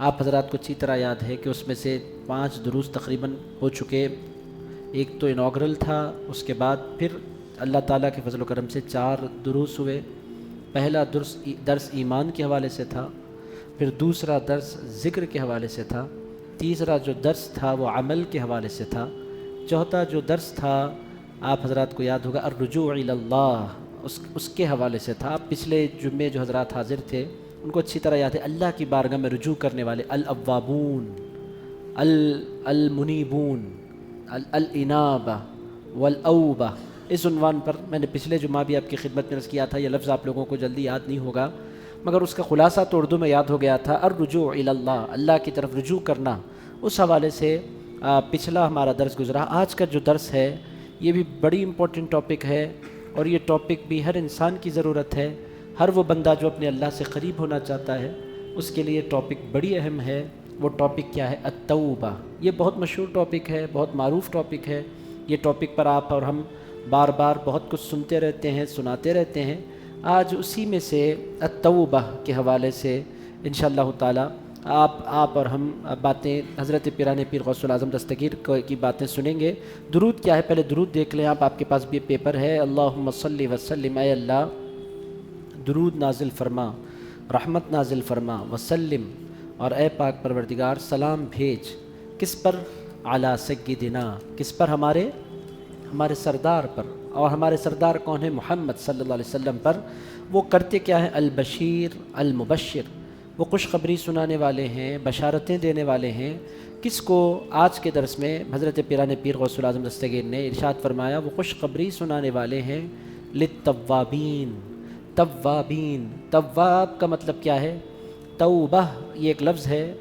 آپ حضرات کو اچھی طرح یاد ہے کہ اس میں سے 5 دروس تقریباً ہو چکے. ایک تو انوگرل تھا، اس کے بعد پھر اللہ تعالیٰ کے فضل و کرم سے 4 دروس ہوئے. پہلا درس ایمان کے حوالے سے تھا، پھر دوسرا درس ذکر کے حوالے سے تھا، تیسرا جو درس تھا وہ عمل کے حوالے سے تھا، چوتھا جو درس تھا آپ حضرات کو یاد ہوگا الرجوع الی اللہ، اس کے حوالے سے تھا. پچھلے جمعے جو حضرات حاضر تھے ان کو اچھی طرح یاد ہے اللہ کی بارگاہ میں رجوع کرنے والے، الاوابون، المنیبون، الانابہ والاوبہ. اس عنوان پر میں نے پچھلے جمعہ بھی آپ کی خدمت میں عرض کیا تھا. یہ لفظ آپ لوگوں کو جلدی یاد نہیں ہوگا مگر اس کا خلاصہ تو اردو میں یاد ہو گیا تھا، الرجوع الی اللہ، اللہ کی طرف رجوع کرنا. اس حوالے سے پچھلا ہمارا درس گزرا. آج کا جو درس ہے یہ بھی بڑی امپورٹنٹ ٹاپک ہے، اور یہ ٹاپک بھی ہر انسان کی ضرورت ہے. ہر وہ بندہ جو اپنے اللہ سے قریب ہونا چاہتا ہے اس کے لیے ٹاپک بڑی اہم ہے. وہ ٹاپک کیا ہے؟ التوبہ. یہ بہت مشہور ٹاپک ہے، بہت معروف ٹاپک ہے. یہ ٹاپک پر آپ اور ہم بار بار بہت کچھ سنتے رہتے ہیں، سناتے رہتے ہیں. آج اسی میں سے التوبہ کے حوالے سے انشاءاللہ تعالی آپ اور ہم باتیں حضرت پیران پیر غوث العظم دستگیر کی باتیں سنیں گے. درود کیا ہے پہلے درود دیکھ لیں آپ کے پاس بھی پیپر ہے. اللہم صلی وسلم، اے اللہ درود نازل فرما، رحمت نازل فرما، وسلم اور اے پاک پروردگار سلام بھیج. کس پر؟ علی سیدنا، کس پر؟ ہمارے سردار پر. اور ہمارے سردار کون ہیں؟ محمد صلی اللہ علیہ وسلم پر. وہ کرتے کیا ہیں؟ البشیر المبشر، وہ خوشخبری سنانے والے ہیں، بشارتیں دینے والے ہیں. کس کو؟ آج کے درس میں حضرت پیران پیر غوث العظم دستگیر نے ارشاد فرمایا وہ خوشخبری سنانے والے ہیں للتوابین. توابین، تواب کا مطلب کیا ہے؟ توبہ یہ ایک لفظ ہے.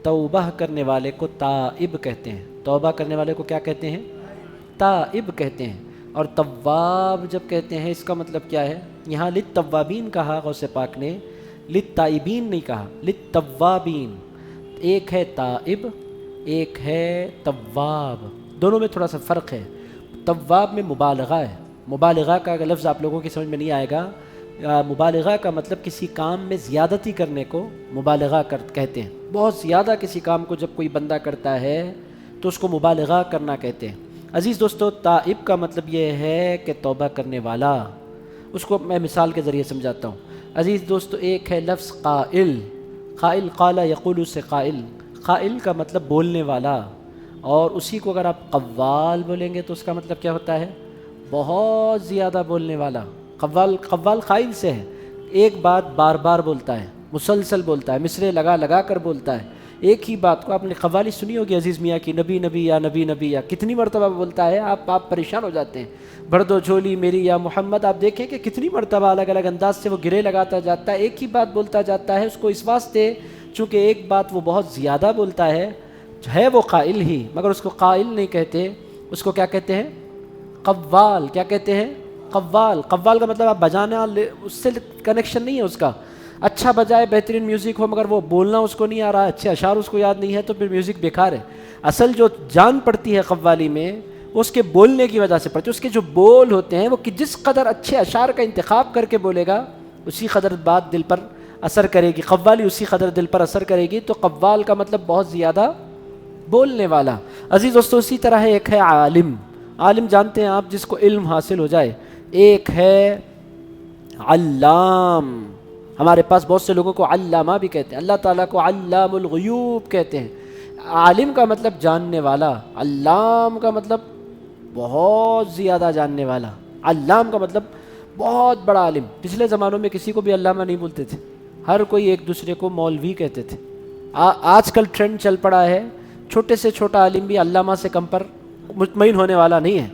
توبہ کرنے والے کو تائب کہتے ہیں. توبہ کرنے والے کو کیا کہتے ہیں؟ تائب کہتے ہیں. اور تواب جب کہتے ہیں اس کا مطلب کیا ہے؟ یہاں للتوابین کہا غوث پاک نے، للتائبین نہیں کہا، للتوابین. ایک ہے تائب، ایک ہے تواب، دونوں میں تھوڑا سا فرق ہے. تواب میں مبالغہ ہے. مبالغہ کا اگر لفظ آپ لوگوں کی سمجھ میں نہیں آئے گا، مبالغہ کا مطلب کسی کام میں زیادتی کرنے کو مبالغہ کہتے ہیں. بہت زیادہ کسی کام کو جب کوئی بندہ کرتا ہے تو اس کو مبالغہ کرنا کہتے ہیں. عزیز دوستو، تائب کا مطلب یہ ہے کہ توبہ کرنے والا. اس کو میں مثال کے ذریعے سمجھاتا ہوں. عزیز دوستو، ایک ہے لفظ قائل. قائل، قال یقول سے قائل. قائل کا مطلب بولنے والا، اور اسی کو اگر آپ قوال بولیں گے تو اس کا مطلب کیا ہوتا ہے؟ بہت زیادہ بولنے والا. قوال قائل سے ہے، ایک بات بار بار بولتا ہے، مسلسل بولتا ہے، مصرے لگا کر بولتا ہے. ایک ہی بات کو آپ نے قوالی سنی ہوگی عزیز میاں کی، نبی نبی یا نبی نبی یا، کتنی مرتبہ بولتا ہے. آپ پریشان ہو جاتے ہیں. بھر دو جھولی میری یا محمد، آپ دیکھیں کہ کتنی مرتبہ الگ الگ انداز سے وہ گرے لگاتا جاتا ہے، ایک ہی بات بولتا جاتا ہے. اس کو اس واسطے چونکہ ایک بات وہ بہت زیادہ بولتا ہے وہ قائل ہی، مگر اس کو قائل نہیں کہتے. اس کو کیا کہتے ہیں؟ قوال. کیا کہتے ہیں؟ قوال. قوال کا مطلب آپ بجانا، اس سے کنیکشن نہیں ہے اس کا. اچھا بجائے، بہترین میوزک ہو، مگر وہ بولنا اس کو نہیں آ رہا، اچھے اشعار اس کو یاد نہیں ہے، تو پھر میوزک بیکار ہے. اصل جو جان پڑتی ہے قوالی میں وہ اس کے بولنے کی وجہ سے پڑتی ہے. اس کے جو بول ہوتے ہیں وہ کہ جس قدر اچھے اشعار کا انتخاب کر کے بولے گا اسی قدر بات دل پر اثر کرے گی. قوالی اسی قدر دل پر اثر کرے گی. تو قوال کا مطلب بہت زیادہ بولنے والا. عزیز دوستو، اسی طرح ہے ایک ہے عالم. عالم جانتے ہیں آپ، جس کو علم حاصل ہو جائے. ایک ہے علام. ہمارے پاس بہت سے لوگوں کو علامہ بھی کہتے ہیں. اللہ تعالیٰ کو علام الغیوب کہتے ہیں. عالم کا مطلب جاننے والا، علام کا مطلب بہت زیادہ جاننے والا. علام کا مطلب بہت بڑا عالم. پچھلے زمانوں میں کسی کو بھی علامہ نہیں بولتے تھے، ہر کوئی ایک دوسرے کو مولوی کہتے تھے. آج کل ٹرینڈ چل پڑا ہے، چھوٹے سے چھوٹا عالم بھی علامہ سے کم پر مطمئن ہونے والا نہیں ہے.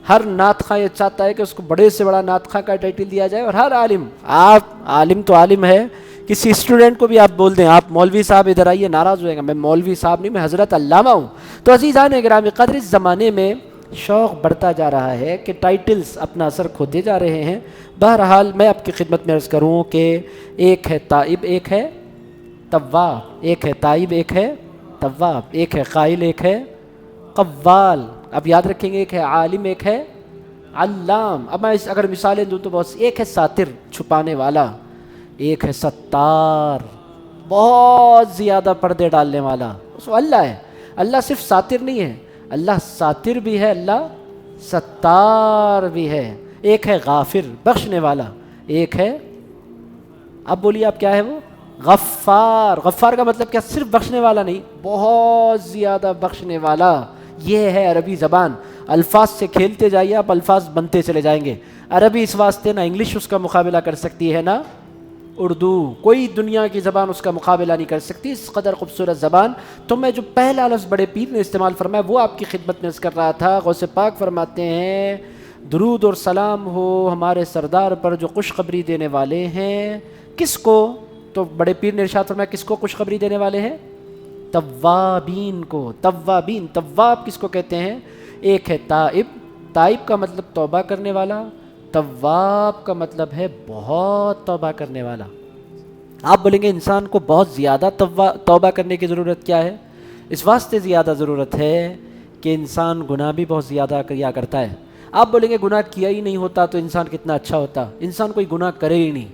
ہر نعت خواں یہ چاہتا ہے کہ اس کو بڑے سے بڑا نعت خواں کا ٹائٹل دیا جائے. اور ہر عالم، آپ عالم تو عالم ہے، کسی اسٹوڈنٹ کو بھی آپ بول دیں آپ مولوی صاحب ادھر آئیے، ناراض ہوئے گا. میں مولوی صاحب نہیں، میں حضرت علامہ ہوں. تو عزیزان گرامی قدر، اس زمانے میں شوق بڑھتا جا رہا ہے کہ ٹائٹلز اپنا اثر کھوتے جا رہے ہیں. بہرحال میں آپ کی خدمت میں عرض کروں کہ ایک ہے تائب، ایک ہے تواب. ایک ہے تائب، ایک ہے تواب. ایک ہے قائل، ایک ہے قوال. اب یاد رکھیں گے، ایک ہے عالم، ایک ہے علام. اب میں اگر مثالیں دوں تو بہت سی. ایک ہے ساتر، چھپانے والا. ایک ہے ستار، بہت زیادہ پردے ڈالنے والا وہ اللہ ہے. اللہ صرف ساتر نہیں ہے، اللہ ساتر بھی ہے، اللہ ستار بھی ہے. ایک ہے غافر بخشنے والا، ایک ہے، اب بولیے آپ کیا ہے وہ؟ غفار. غفار کا مطلب کیا؟ صرف بخشنے والا نہیں، بہت زیادہ بخشنے والا. یہ ہے عربی زبان. الفاظ سے کھیلتے جائیے آپ، الفاظ بنتے چلے جائیں گے. عربی اس واسطے نہ انگلش اس کا مقابلہ کر سکتی ہے، نہ اردو، کوئی دنیا کی زبان اس کا مقابلہ نہیں کر سکتی. اس قدر خوبصورت زبان. تو میں جو پہلا لفظ بڑے پیر نے استعمال فرمایا وہ آپ کی خدمت میں عرض کر رہا تھا. غوث پاک فرماتے ہیں درود اور سلام ہو ہمارے سردار پر جو خوشخبری دینے والے ہیں. کس کو؟ تو بڑے پیر نے ارشاد فرمایا کس کو خوشخبری دینے والے ہیں؟ توابین کو. توابین، تواب کس کو کہتے ہیں؟ ایک ہے تائب. تائب کا مطلب توبہ کرنے والا، تواب کا مطلب ہے بہت توبہ کرنے والا. آپ بولیں گے انسان کو بہت زیادہ توبہ کرنے کی ضرورت کیا ہے؟ اس واسطے زیادہ ضرورت ہے کہ انسان گناہ بھی بہت زیادہ کیا کرتا ہے. آپ بولیں گے گناہ کیا ہی نہیں ہوتا تو انسان کتنا اچھا ہوتا. انسان کوئی گناہ کرے ہی نہیں.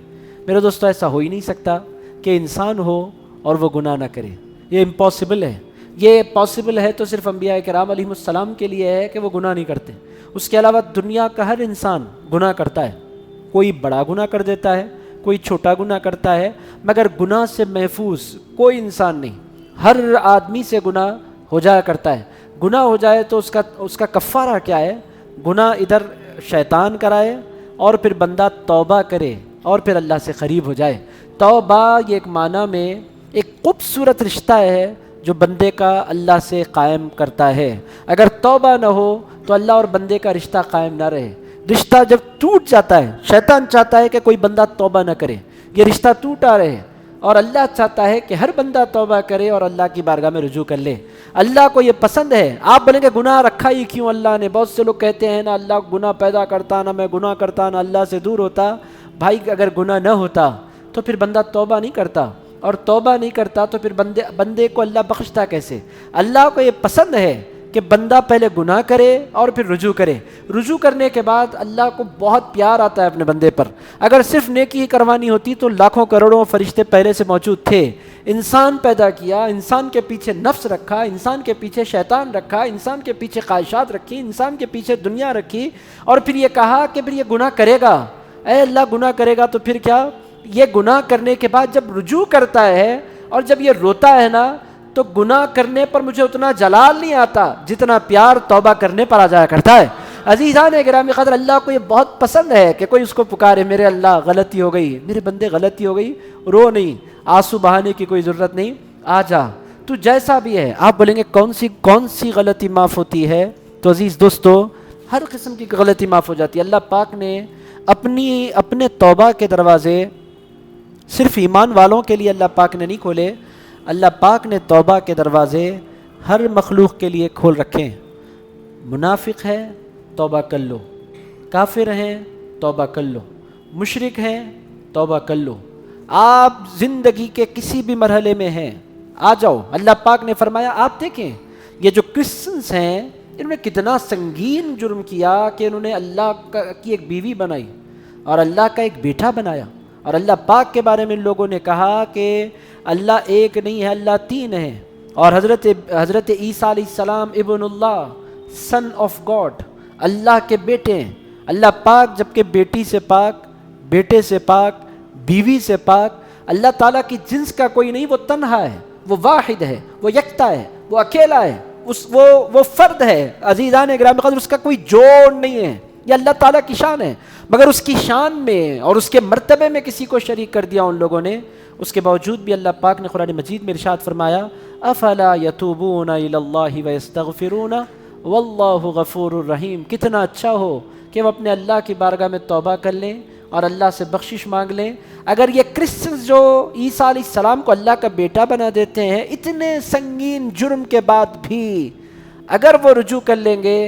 میرے دوستو ایسا ہو ہی نہیں سکتا کہ انسان ہو اور وہ گناہ نہ کرے. یہ امپاسبل ہے. یہ پاسبل ہے تو صرف انبیاء کرام علیہم السلام کے لیے ہے کہ وہ گناہ نہیں کرتے. اس کے علاوہ دنیا کا ہر انسان گناہ کرتا ہے. کوئی بڑا گناہ کر دیتا ہے، کوئی چھوٹا گناہ کرتا ہے، مگر گناہ سے محفوظ کوئی انسان نہیں. ہر آدمی سے گناہ ہو جایا کرتا ہے. گناہ ہو جائے تو اس کا کفارہ کیا ہے؟ گناہ ادھر شیطان کرائے اور پھر بندہ توبہ کرے اور پھر اللہ سے قریب ہو جائے. توبہ یہ ایک معنی میں ایک خوبصورت رشتہ ہے جو بندے کا اللہ سے قائم کرتا ہے. اگر توبہ نہ ہو تو اللہ اور بندے کا رشتہ قائم نہ رہے. رشتہ جب ٹوٹ جاتا ہے، شیطان چاہتا ہے کہ کوئی بندہ توبہ نہ کرے، یہ رشتہ ٹوٹا رہے، اور اللہ چاہتا ہے کہ ہر بندہ توبہ کرے اور اللہ کی بارگاہ میں رجوع کر لے. اللہ کو یہ پسند ہے. آپ بولیں گے گناہ رکھا ہی کیوں اللہ نے؟ بہت سے لوگ کہتے ہیں نا اللہ گناہ پیدا کرتا، نہ میں گناہ کرتا، نہ اللہ سے دور ہوتا. بھائی اگر گناہ نہ ہوتا تو پھر بندہ توبہ نہیں کرتا، اور توبہ نہیں کرتا تو پھر بندے کو اللہ بخشتا کیسے؟ اللہ کو یہ پسند ہے کہ بندہ پہلے گناہ کرے اور پھر رجوع کرے. رجوع کرنے کے بعد اللہ کو بہت پیار آتا ہے اپنے بندے پر. اگر صرف نیکی ہی کروانی ہوتی تو لاکھوں کروڑوں فرشتے پہلے سے موجود تھے. انسان پیدا کیا، انسان کے پیچھے نفس رکھا، انسان کے پیچھے شیطان رکھا، انسان کے پیچھے خواہشات رکھی، انسان کے پیچھے دنیا رکھی، اور پھر یہ کہا کہ پھر یہ گناہ کرے گا. اے اللہ گناہ کرے گا تو پھر کیا؟ یہ گناہ کرنے کے بعد جب رجوع کرتا ہے اور جب یہ روتا ہے نا، تو گناہ کرنے پر مجھے اتنا جلال نہیں آتا جتنا پیار توبہ کرنے پر آ جایا کرتا ہے. عزیزان گرامی قدر، اللہ کو یہ بہت پسند ہے کہ کوئی اس کو پکارے، میرے اللہ غلطی ہو گئی، میرے بندے غلطی ہو گئی. رو نہیں، آنسو بہانے کی کوئی ضرورت نہیں، آ جا تو جیسا بھی ہے. آپ بولیں گے کون سی غلطی معاف ہوتی ہے؟ تو عزیز دوستو ہر قسم کی غلطی معاف ہو جاتی ہے. اللہ پاک نے اپنے توبہ کے دروازے صرف ایمان والوں کے لیے اللہ پاک نے نہیں کھولے. اللہ پاک نے توبہ کے دروازے ہر مخلوق کے لیے کھول رکھے ہیں. منافق ہے توبہ کر لو، کافر ہیں توبہ کر لو، مشرک ہیں توبہ کر لو. آپ زندگی کے کسی بھی مرحلے میں ہیں، آ جاؤ. اللہ پاک نے فرمایا آپ دیکھیں یہ جو کرسچنس ہیں انہوں نے کتنا سنگین جرم کیا کہ انہوں نے اللہ کی ایک بیوی بنائی اور اللہ کا ایک بیٹا بنایا. اور اللہ پاک کے بارے میں ان لوگوں نے کہا کہ اللہ ایک نہیں ہے، اللہ تین ہے. اور حضرت عیسیٰ علیہ السلام ابن اللہ، سن آف گاڈ، اللہ کے بیٹے ہیں. اللہ پاک جبکہ بیٹی سے پاک، بیٹے سے پاک، بیوی سے پاک. اللہ تعالیٰ کی جنس کا کوئی نہیں، وہ تنہا ہے، وہ واحد ہے، وہ یکتا ہے، وہ اکیلا ہے، وہ فرد ہے. عزیزان گرامی قدر، اس کا کوئی جوڑ نہیں ہے. یہ اللہ تعالیٰ کی شان ہے، مگر اس کی شان میں اور اس کے مرتبے میں کسی کو شریک کر دیا ان لوگوں نے. اس کے باوجود بھی اللہ پاک نے قرآن مجید میں ارشاد فرمایا افلا یتوبون الی اللہ ویستغفرون واللہ غفور الرحیم. کتنا اچھا ہو کہ وہ اپنے اللہ کی بارگاہ میں توبہ کر لیں اور اللہ سے بخشش مانگ لیں. اگر یہ کرسچنز جو عیسیٰ علیہ السلام کو اللہ کا بیٹا بنا دیتے ہیں اتنے سنگین جرم کے بعد بھی اگر وہ رجوع کر لیں گے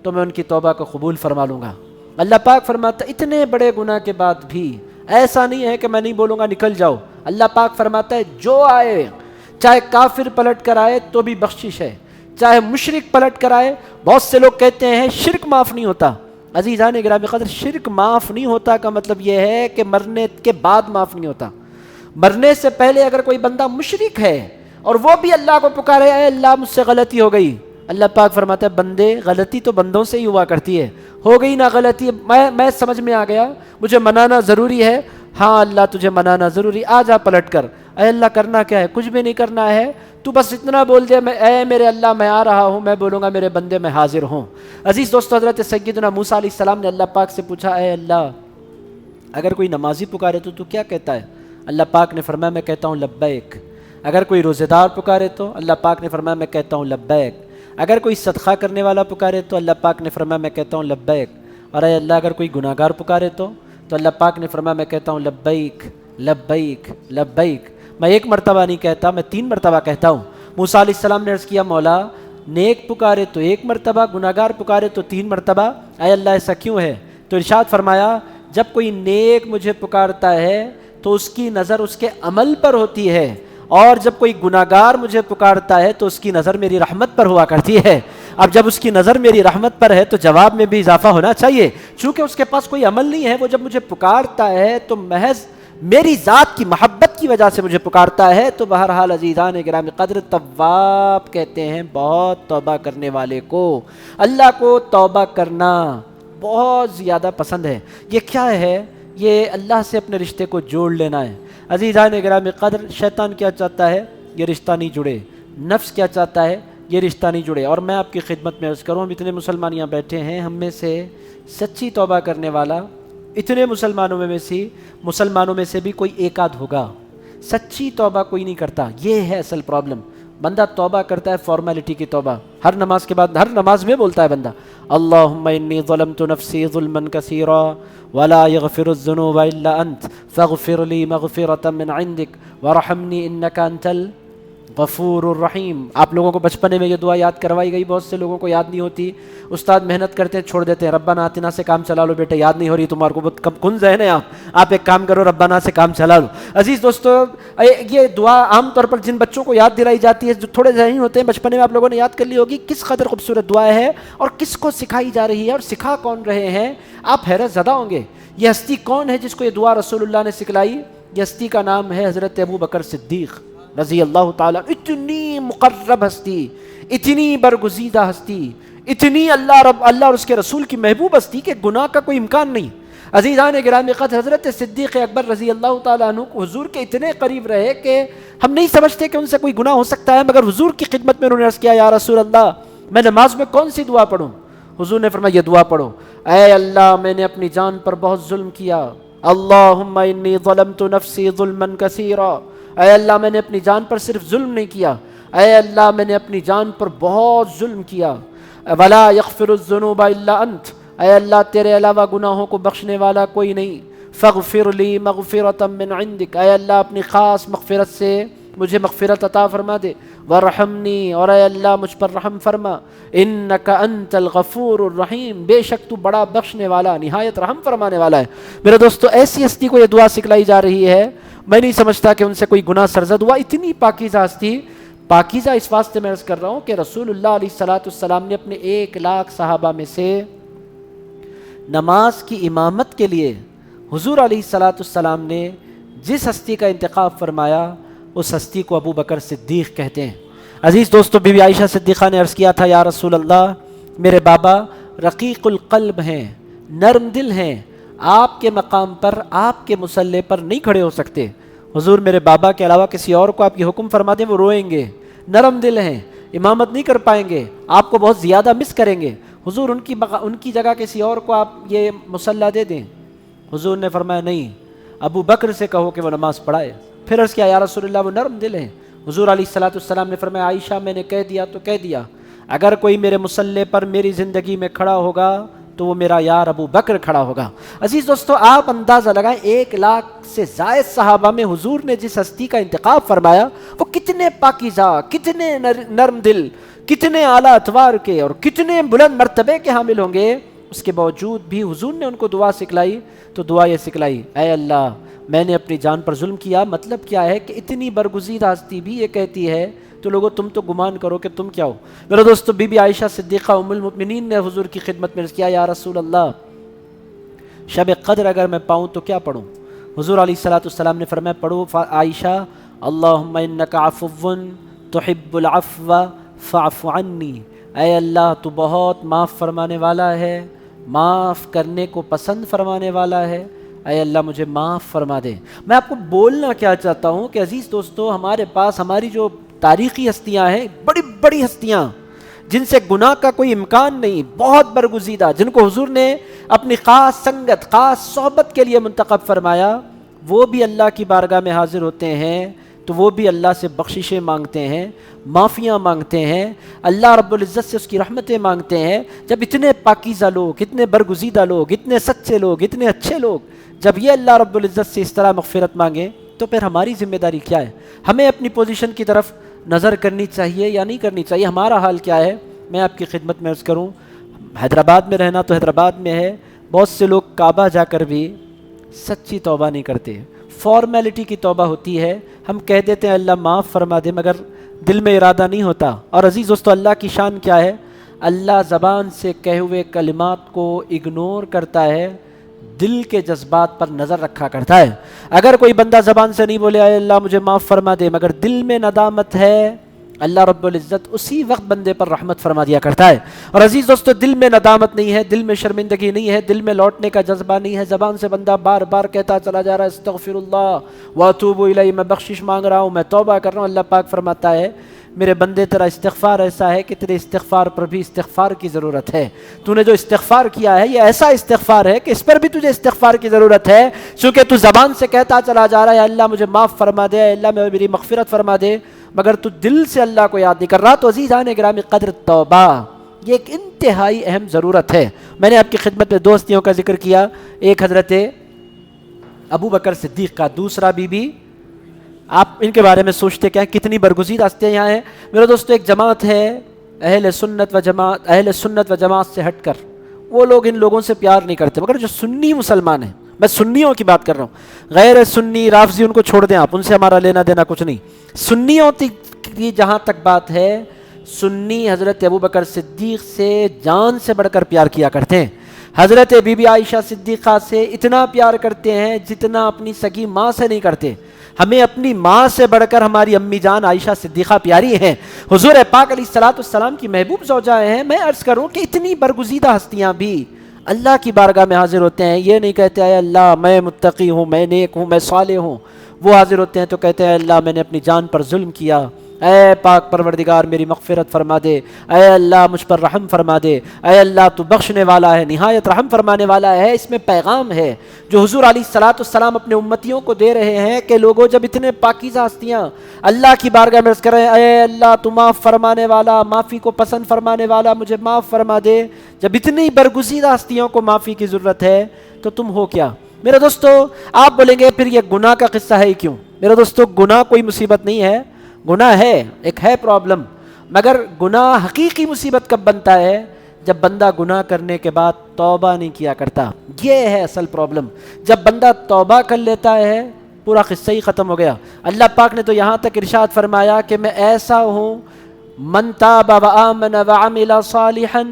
تو میں ان کی توبہ کو قبول فرما لوں گا. اللہ پاک فرماتا ہے اتنے بڑے گناہ کے بعد بھی ایسا نہیں ہے کہ میں نہیں بولوں گا نکل جاؤ. اللہ پاک فرماتا ہے جو آئے، چاہے کافر پلٹ کر آئے تو بھی بخشش ہے، چاہے مشرک پلٹ کر آئے. بہت سے لوگ کہتے ہیں شرک معاف نہیں ہوتا. عزیزان گرامی قدر، شرک معاف نہیں ہوتا کا مطلب یہ ہے کہ مرنے کے بعد معاف نہیں ہوتا. مرنے سے پہلے اگر کوئی بندہ مشرک ہے اور وہ بھی اللہ کو پکارے اے اللہ مجھ سے غلطی ہو گئی، اللہ پاک فرماتا ہے بندے غلطی تو بندوں سے ہی ہوا کرتی ہے، ہو گئی نا غلطی، میں سمجھ میں آ گیا، مجھے منانا ضروری ہے، ہاں اللہ تجھے منانا ضروری، آ جا پلٹ کر، اے اللہ کرنا کیا ہے، کچھ بھی نہیں کرنا ہے، تو بس اتنا بول دے اے میرے اللہ میں آ رہا ہوں، میں بولوں گا میرے بندے میں حاضر ہوں۔ عزیز دوستو، حضرت سیدنا موسیٰ علیہ السلام نے اللہ پاک سے پوچھا اے اللہ اگر کوئی نمازی پکارے تو کیا کہتا ہے؟ اللہ پاک نے فرمایا میں کہتا ہوں لبیک۔ اگر کوئی روزے دار پکارے تو اللہ پاک نے فرمایا میں کہتا ہوں لبیک۔ اگر کوئی صدقہ کرنے والا پکارے تو اللہ پاک نے فرمایا میں کہتا ہوں لبیک۔ اور اے اللہ اگر کوئی گناہ گار پکارے تو اللہ پاک نے فرمایا میں کہتا ہوں لبیک لبیک لبیک۔ میں ایک مرتبہ نہیں کہتا، میں 3 مرتبہ کہتا ہوں۔ موسیٰ علیہ السلام نے عرض کیا مولا نیک پکارے تو 1 مرتبہ، گناہ گار پکارے تو 3 مرتبہ، اے اللہ ایسا کیوں ہے؟ تو ارشاد فرمایا جب کوئی نیک مجھے پکارتا ہے تو اس کی نظر اس کے عمل پر ہوتی ہے، اور جب کوئی گناہ گار مجھے پکارتا ہے تو اس کی نظر میری رحمت پر ہوا کرتی ہے۔ اب جب اس کی نظر میری رحمت پر ہے تو جواب میں بھی اضافہ ہونا چاہیے، چونکہ اس کے پاس کوئی عمل نہیں ہے، وہ جب مجھے پکارتا ہے تو محض میری ذات کی محبت کی وجہ سے مجھے پکارتا ہے۔ تو بہرحال عزیزان گرامی قدر، تواب کہتے ہیں بہت توبہ کرنے والے کو، اللہ کو توبہ کرنا بہت زیادہ پسند ہے۔ یہ کیا ہے؟ یہ اللہ سے اپنے رشتے کو جوڑ لینا ہے۔ عزیزان گرامی قدر، شیطان کیا چاہتا ہے؟ یہ رشتہ نہیں جڑے۔ نفس کیا چاہتا ہے؟ یہ رشتہ نہیں جڑے۔ اور میں آپ کی خدمت میں عرض کروں، ہم اتنے مسلمان یہاں بیٹھے ہیں، ہم میں سے سچی توبہ کرنے والا اتنے مسلمانوں میں سے بھی کوئی ایک آدھ ہوگا۔ سچی توبہ کوئی نہیں کرتا، یہ ہے اصل پرابلم۔ بندہ توبہ کرتا ہے فارمیلٹی کی توبہ، ہر نماز کے بعد، ہر نماز میں بولتا ہے بندہ اللہم انی ظلمت نفسی ظلما کثیرا ولا یغفر الذنوب الا انت فاغفر لی مغفرۃ من عندک وارحمنی انک انت الغفور الرحیم۔ آپ لوگوں کو بچپنے میں یہ دعا یاد کروائی گئی، بہت سے لوگوں کو یاد نہیں ہوتی، استاد محنت کرتے ہیں چھوڑ دیتے ہیں، ربنا آتنا سے کام چلا لو بیٹے، یاد نہیں ہو رہی تمہارے کو، کب کن ذہن ہے آپ ایک کام کرو ربنا سے کام چلا لو۔ عزیز دوستو، یہ دعا عام طور پر جن بچوں کو یاد دلائی جاتی ہے جو تھوڑے ذہین ہوتے ہیں، بچپنے میں آپ لوگوں نے یاد کر لی ہوگی، کس قدر خوبصورت دعا ہے اور کس کو سکھائی جا رہی ہے اور سکھا کون رہے ہیں، آپ حیرت زدہ ہوں گے۔ یہ ہستی کون ہے جس کو یہ دعا رسول اللہ نے سکھلائی؟ یہ ہستی کا نام ہے حضرت ابو بکر صدیق رضی اللہ تعالیٰ۔ اتنی مقرب ہستی، اتنی برگزیدہ ہستی، اتنی اللہ اور اس کے رسول کی محبوب ہستی کہ گناہ کا کوئی امکان نہیں۔ عزیزان گرامی قدر، حضرت صدیق اکبر رضی اللہ تعالیٰ عنہ کو حضور کے اتنے قریب رہے کہ ہم نہیں سمجھتے کہ ان سے کوئی گناہ ہو سکتا ہے، مگر حضور کی خدمت میں انہوں نے عرض کیا یا رسول اللہ میں نماز میں کون سی دعا پڑھوں؟ حضور نے فرمایا یہ دعا پڑھو، اے اللہ میں نے اپنی جان پر بہت ظلم کیا، اللہم انی ظلمت نفسی ظلما کثیرا، اے اللہ میں نے اپنی جان پر صرف ظلم نہیں کیا، اے اللہ میں نے اپنی جان پر بہت ظلم کیا، ولا یغفر الذنوب الا انت، اے اللہ تیرے علاوہ گناہوں کو بخشنے والا کوئی نہیں، فاغفر لی مغفرۃ من عندک، اے اللہ اپنی خاص مغفرت سے مجھے مغفرت عطا فرما دے، وارحمنی، اور اے اللہ مجھ پر رحم فرما، انک انت الغفور الرحیم، بے شک تو بڑا بخشنے والا نہایت رحم فرمانے والا ہے۔ میرے دوستو، ایسی ہستی کو یہ دعا سکھلائی جا رہی ہے، میں نہیں سمجھتا کہ ان سے کوئی گناہ سرزد ہوا۔ اتنی پاکیزہ ہستی، پاکیزہ اس واسطے میں عرض کر رہا ہوں کہ رسول اللہ علیہ السلام نے اپنے 1,00,000 صحابہ میں سے نماز کی امامت کے لیے حضور علیہ السلام نے جس ہستی کا انتخاب فرمایا اس ہستی کو ابو بکر صدیق کہتے ہیں۔ عزیز دوستو، بی بی عائشہ صدیقہ نے عرض کیا تھا یا رسول اللہ میرے بابا رقیق القلب ہیں، نرم دل ہیں، آپ کے مقام پر، آپ کے مصلی پر نہیں کھڑے ہو سکتے۔ حضور میرے بابا کے علاوہ کسی اور کو آپ کی حکم فرما دیں وہ روئیں گے، نرم دل ہیں، امامت نہیں کر پائیں گے، آپ کو بہت زیادہ مس کریں گے، حضور ان کی جگہ کسی اور کو آپ یہ مصلی دے دیں۔ حضور نے فرمایا نہیں، ابو بکر سے کہو کہ وہ نماز پڑھائے۔ پھر عرض کیا یا رسول اللہ وہ نرم دل ہیں۔ حضور علیہ السلام نے فرمایا عائشہ میں نے کہہ دیا تو کہہ دیا، اگر کوئی میرے مصلی پر میری زندگی میں کھڑا ہوگا تو وہ میرا یار ابو بکر کھڑا ہوگا۔ عزیز دوستو، آپ اندازہ لگائیں 1,00,000 سے زائد صحابہ میں حضور نے جس ہستی کا انتخاب فرمایا وہ کتنے پاکیزہ، کتنے نرم دل، کتنے اعلیٰ اطوار کے اور کتنے بلند مرتبے کے حامل ہوں گے۔ اس کے باوجود بھی حضور نے ان کو دعا سکھلائی، تو دعا یہ سکھلائی اے اللہ میں نے اپنی جان پر ظلم کیا۔ مطلب کیا ہے کہ اتنی برگزیدہ ہستی بھی یہ کہتی ہے تو لوگوں تم تو گمان کرو کہ تم کیا ہو۔ میرے دوستو، بی بی عائشہ صدیقہ ام المؤمنین نے حضور کی خدمت میں عرض کیا یا رسول اللہ شب قدر اگر میں پاؤں تو کیا پڑھوں؟ حضور علیہ الصلوۃ والسلام نے فرمایا پڑھو عائشہ اللہم انک عفو تحب العفو فاعف عنی، اے اللہ تو بہت معاف فرمانے والا ہے، معاف کرنے کو پسند فرمانے والا ہے، اے اللہ مجھے معاف فرما دے۔ میں آپ کو بولنا کیا چاہتا ہوں کہ عزیز دوستو، ہمارے پاس ہماری جو تاریخی ہستیاں ہیں، بڑی بڑی ہستیاں جن سے گناہ کا کوئی امکان نہیں، بہت برگزیدہ، جن کو حضور نے اپنی خاص سنگت، خاص صحبت کے لیے منتخب فرمایا، وہ بھی اللہ کی بارگاہ میں حاضر ہوتے ہیں تو وہ بھی اللہ سے بخششیں مانگتے ہیں، معافیاں مانگتے ہیں، اللہ رب العزت سے اس کی رحمتیں مانگتے ہیں۔ جب اتنے پاکیزہ لوگ، اتنے برگزیدہ لوگ، اتنے سچے لوگ، اتنے اچھے لوگ جب یہ اللہ رب العزت سے اس طرح مغفرت مانگیں تو پھر ہماری ذمہ داری کیا ہے؟ ہمیں اپنی پوزیشن کی طرف نظر کرنی چاہیے یا نہیں کرنی چاہیے؟ ہمارا حال کیا ہے؟ میں آپ کی خدمت میں عرض کروں، حیدرآباد میں رہنا تو حیدرآباد میں ہے، بہت سے لوگ کعبہ جا کر بھی سچی توبہ نہیں کرتے، فارمیلٹی کی توبہ ہوتی ہے، ہم کہہ دیتے ہیں اللہ معاف فرما دے، مگر دل میں ارادہ نہیں ہوتا۔ اور عزیز دوستو، اللہ کی شان کیا ہے؟ اللہ زبان سے کہے ہوئے کلمات کو اگنور کرتا ہے، دل کے جذبات پر نظر رکھا کرتا ہے۔ اگر کوئی بندہ زبان سے نہیں بولے اے اللہ مجھے معاف فرما دے، مگر دل میں ندامت ہے، اللہ رب العزت اسی وقت بندے پر رحمت فرما دیا کرتا ہے۔ اور عزیز دوستو، دل میں ندامت نہیں ہے، دل میں شرمندگی نہیں ہے، دل میں لوٹنے کا جذبہ نہیں ہے، زبان سے بندہ بار بار کہتا چلا جا رہا ہے استغفر اللہ واتوب الیہ، میں بخشش مانگ رہا ہوں، میں توبہ کر رہا ہوں، اللہ پاک فرماتا ہے میرے بندے تیرا استغفار ایسا ہے کہ تیرے استغفار پر بھی استغفار کی ضرورت ہے، تو نے جو استغفار کیا ہے یہ ایسا استغفار ہے کہ اس پر بھی تجھے استغفار کی ضرورت ہے، چونکہ تو زبان سے کہتا چلا جا رہا ہے اللہ مجھے معاف فرما دے، اللہ میری مغفرت فرما دے، مگر تو دل سے اللہ کو یاد نہیں کر رہا۔ تو عزیزان گرامی قدر، توبہ یہ ایک انتہائی اہم ضرورت ہے۔ میں نے آپ کی خدمت میں دو ہستیوں کا ذکر کیا، ایک حضرت ابو بکر صدیق کا، دوسرا بی بی، آپ ان کے بارے میں سوچتے کیا ہیں، کتنی برگزیدہ ہستیاں یہاں ہیں۔ میرے دوستو، ایک جماعت ہے اہل سنت و جماعت سے ہٹ کر، وہ لوگ ان لوگوں سے پیار نہیں کرتے، مگر جو سنی مسلمان ہیں، میں سنیوں کی بات کر رہا ہوں، غیر سنی رافضی ان کو چھوڑ دیں آپ، ان سے ہمارا لینا دینا کچھ نہیں، سنیوں کی جہاں تک بات ہے، سنی حضرت ابو بکر صدیق سے جان سے بڑھ کر پیار کیا کرتے ہیں، حضرت بی بی عائشہ صدیقہ سے اتنا پیار کرتے ہیں جتنا اپنی سگی ماں سے نہیں کرتے۔ ہمیں اپنی ماں سے بڑھ کر ہماری امی جان عائشہ صدیقہ پیاری ہیں، حضور پاک علیہ الصلوۃ والسلام کی محبوب زوجہ ہیں۔ میں عرض کروں کہ اتنی برگزیدہ ہستیاں بھی اللہ کی بارگاہ میں حاضر ہوتے ہیں، یہ نہیں کہتے اے اللہ میں متقی ہوں، میں نیک ہوں، میں صالح ہوں، وہ حاضر ہوتے ہیں تو کہتے ہیں اے اللہ میں نے اپنی جان پر ظلم کیا، اے پاک پروردگار میری مغفرت فرما دے، اے اللہ مجھ پر رحم فرما دے، اے اللہ تو بخشنے والا ہے، نہایت رحم فرمانے والا ہے۔ اس میں پیغام ہے جو حضور علیہ الصلوۃ والسلام اپنے امتیوں کو دے رہے ہیں کہ لوگوں جب اتنے پاکیزہ ہستیاں اللہ کی بارگاہ میں عرض کر رہے ہیں اے اللہ تو معاف فرمانے والا، معافی کو پسند فرمانے والا، مجھے معاف فرما دے، جب اتنی برگزیدہ ہستیوں کو معافی کی ضرورت ہے تو تم ہو کیا؟ میرے دوستو، آپ بولیں گے پھر یہ گناہ کا قصہ ہے کیوں؟ میرے دوستو، گناہ کوئی مصیبت نہیں ہے، گناہ ہے، ایک ہے پرابلم، مگر گناہ حقیقی مصیبت کب بنتا ہے؟ جب بندہ گناہ کرنے کے بعد توبہ نہیں کیا کرتا، یہ ہے اصل پرابلم۔ جب بندہ توبہ کر لیتا ہے پورا قصہ ہی ختم ہو گیا۔ اللہ پاک نے تو یہاں تک ارشاد فرمایا کہ میں ایسا ہوں من تاب وآمن وعمل صالحا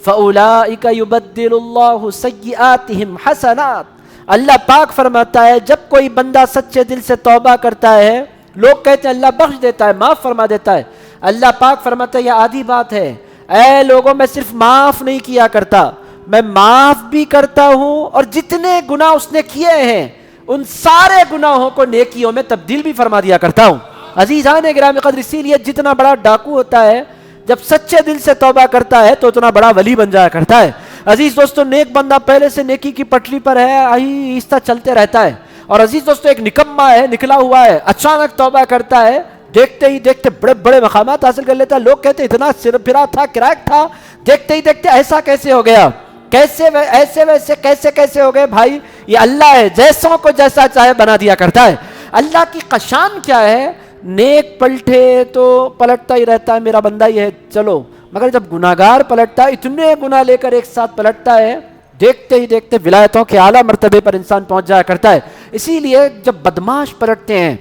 فأولئک یبدل اللہ سیئاتہم حسنات۔ اللہ پاک فرماتا ہے جب کوئی بندہ سچے دل سے توبہ کرتا ہے، لوگ کہتے ہیں اللہ بخش دیتا ہے، معاف فرما دیتا ہے، اللہ پاک فرماتا ہے یہ آدھی بات ہے، اے لوگوں میں صرف معاف نہیں کیا کرتا، میں معاف بھی کرتا ہوں اور جتنے گناہ اس نے کیے ہیں ان سارے گناہوں کو نیکیوں میں تبدیل بھی فرما دیا کرتا ہوں۔ عزیزان گرامی قدر، اسی لیے جتنا بڑا ڈاکو ہوتا ہے جب سچے دل سے توبہ کرتا ہے تو اتنا بڑا ولی بن جایا کرتا ہے۔ عزیز دوستو، نیک بندہ پہلے سے نیکی کی پٹری پر ہے، آہستہ چلتے رہتا ہے، اور عزیز دوستو ایک نکما ہے، نکلا ہوا ہے، اچانک توبہ کرتا ہے، دیکھتے ہی دیکھتے بڑے بڑے مقامات حاصل کر لیتا ہے۔ لوگ کہتے ہیں اتنا سر پھرا تھا، کریک تھا، دیکھتے ہی دیکھتے ایسا کیسے ہو گیا، کیسے ایسے ویسے کیسے ہو گئے؟ بھائی یہ اللہ ہے، جیسوں کو جیسا چاہے بنا دیا کرتا ہے۔ اللہ کی قشان کیا ہے؟ نیک پلٹے تو پلٹتا ہی رہتا ہے، میرا بندہ ہی ہے چلو، مگر جب گناہگار پلٹتا ہے، اتنے گناہ لے کر ایک ساتھ پلٹتا ہے، دیکھتے ہی دیکھتے ولایتوں کے اعلیٰ مرتبے پر انسان پہنچ جایا کرتا ہے۔ اسی لیے جب بدماش پلٹتے ہیں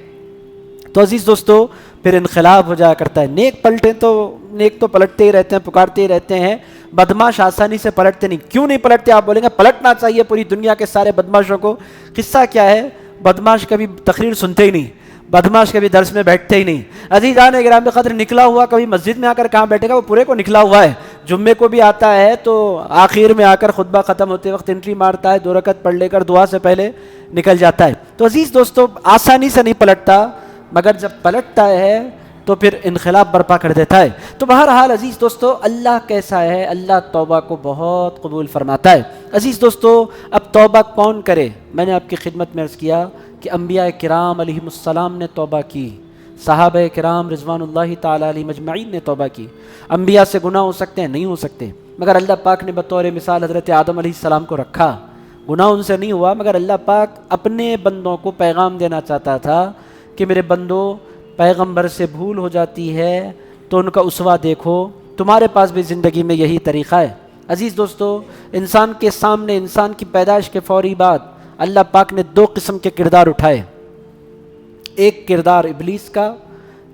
تو عزیز دوستو پھر انقلاب ہو جایا کرتا ہے۔ نیک پلٹیں تو نیک تو پلٹتے ہی رہتے ہیں، پکارتے ہی رہتے ہیں، بدماش آسانی سے پلٹتے نہیں۔ کیوں نہیں پلٹتے؟ آپ بولیں گے پلٹنا چاہیے پوری دنیا کے سارے بدماشوں کو۔ قصہ کیا ہے؟ بدماش کبھی تقریر سنتے ہی نہیں، بدماش کبھی درس میں بیٹھتے ہی نہیں. عزیزان گرامی قدر نکلا ہوا کبھی مسجد میں آ کر کہاں بیٹھے گا؟ وہ پورے کو نکلا ہوا ہے. جمعے کو بھی آتا ہے تو آخر میں آ کر خطبہ ختم ہوتے وقت انٹری مارتا ہے، 2 رکعت پڑھ لے کر دعا سے پہلے نکل جاتا ہے. تو عزیز دوستو آسانی سے نہیں پلٹتا، مگر جب پلٹتا ہے تو پھر انقلاب برپا کر دیتا ہے. تو بہرحال عزیز دوستو اللہ کیسا ہے؟ اللہ توبہ کو بہت قبول فرماتا ہے. عزیز دوستو اب توبہ کون کرے؟ میں نے آپ کی خدمت میں عرض کیا کہ انبیاء کرام علیہم السلام نے توبہ کی، صحابہ کرام رضوان اللہ تعالی علیہ مجمعین نے توبہ کی. انبیاء سے گناہ ہو سکتے ہیں؟ نہیں ہو سکتے، مگر اللہ پاک نے بطور مثال حضرت آدم علیہ السلام کو رکھا. گناہ ان سے نہیں ہوا، مگر اللہ پاک اپنے بندوں کو پیغام دینا چاہتا تھا کہ میرے بندوں پیغمبر سے بھول ہو جاتی ہے تو ان کا اسوہ دیکھو، تمہارے پاس بھی زندگی میں یہی طریقہ ہے. عزیز دوستو انسان کے سامنے انسان کی پیدائش کے فوری بعد اللہ پاک نے 2 قسم کے کردار اٹھائے، ایک کردار ابلیس کا،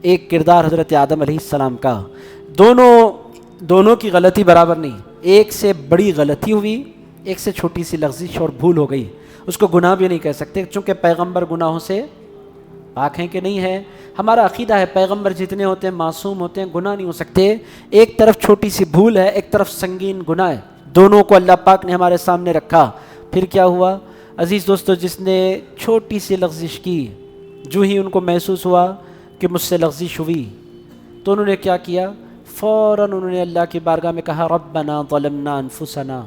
ایک کردار حضرت آدم علیہ السلام کا. دونوں کی غلطی برابر نہیں، ایک سے بڑی غلطی ہوئی، ایک سے چھوٹی سی لغزش اور بھول ہو گئی. اس کو گناہ بھی نہیں کہہ سکتے چونکہ پیغمبر گناہوں سے پاک ہیں کہ نہیں ہے. ہمارا عقیدہ ہے پیغمبر جتنے ہوتے ہیں معصوم ہوتے ہیں، گناہ نہیں ہو سکتے. ایک طرف چھوٹی سی بھول ہے، ایک طرف سنگین گناہ ہے، دونوں کو اللہ پاک نے ہمارے سامنے رکھا. پھر کیا ہوا عزیز دوستو؟ جس نے چھوٹی سی لغزش کی، جو ہی ان کو محسوس ہوا کہ مجھ سے لغزش ہوئی تو انہوں نے کیا کیا؟ فوراً انہوں نے اللہ کی بارگاہ میں کہا ربنا ظلمنا انفسنا،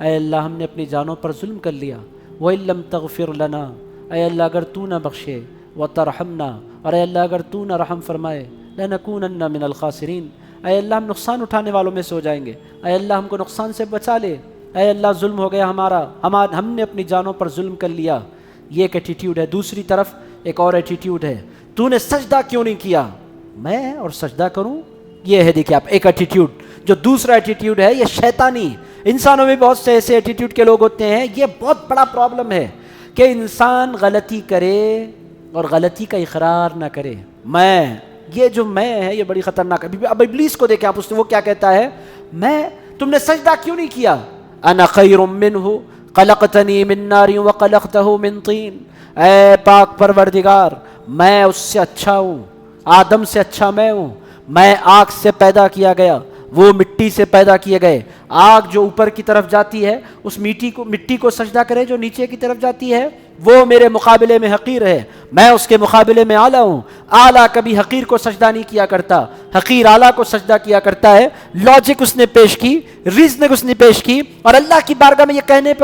اے اللہ ہم نے اپنی جانوں پر ظلم کر لیا. وَإِن لَّمْ تَغْفِرْ لَنَا، اے اللہ اگر تو نہ بخشے، وَتَرْحَمْنَا، اور اے اللہ اگر تو نہ رحم فرمائے، لَنَكُونَنَّ مِنَ الْخَاسِرِينَ، اے اللہ ہم نقصان اٹھانے والوں میں سے ہو جائیں گے، اے اللہ ہم کو نقصان سے بچا لے، اے اللہ ظلم ہو گیا ہمارا، ہم نے اپنی جانوں پر ظلم کر لیا. یہ ایک ایٹیٹیوڈ ہے. دوسری طرف ایک اور ایٹیٹیوڈ ہے، تو نے سجدہ کیوں نہیں کیا؟ میں اور سجدہ کروں؟ یہ ہے دیکھیں آپ ایک ایٹیٹیوڈ. جو دوسرا ایٹیٹیوڈ ہے یہ شیطانی. انسانوں میں بہت سے ایسے ایٹیٹیوڈ کے لوگ ہوتے ہیں، یہ بہت بڑا پرابلم ہے کہ انسان غلطی کرے اور غلطی کا اقرار نہ کرے. یہ جو میں ہے یہ بڑی خطرناک ہے. اب ابلیس کو دیکھیں آپ، اس نے وہ کیا کہتا ہے؟ تم نے سجدہ کیوں نہیں کیا؟ انا خیر منہ خلقتنی من نار وخلقتہ من طین، اے پاک پروردگار میں اس سے اچھا ہوں، آدم سے اچھا میں ہوں. میں آگ سے پیدا کیا گیا، وہ مٹی سے پیدا کیے گئے. آگ جو اوپر کی طرف جاتی ہے اس مٹی کو سجدہ کرے، جو نیچے کی طرف جاتی ہے وہ میرے مقابلے میں حقیر ہے، میں اس کے مقابلے میں اعلیٰ ہوں. اعلیٰ کبھی حقیر کو سجدہ نہیں کیا کرتا، حقیر اعلیٰ کو سجدہ کیا کرتا ہے. لاجک اس نے پیش کی، ریزننگ اس نے پیش کی، اور اللہ کی بارگاہ میں یہ کہنے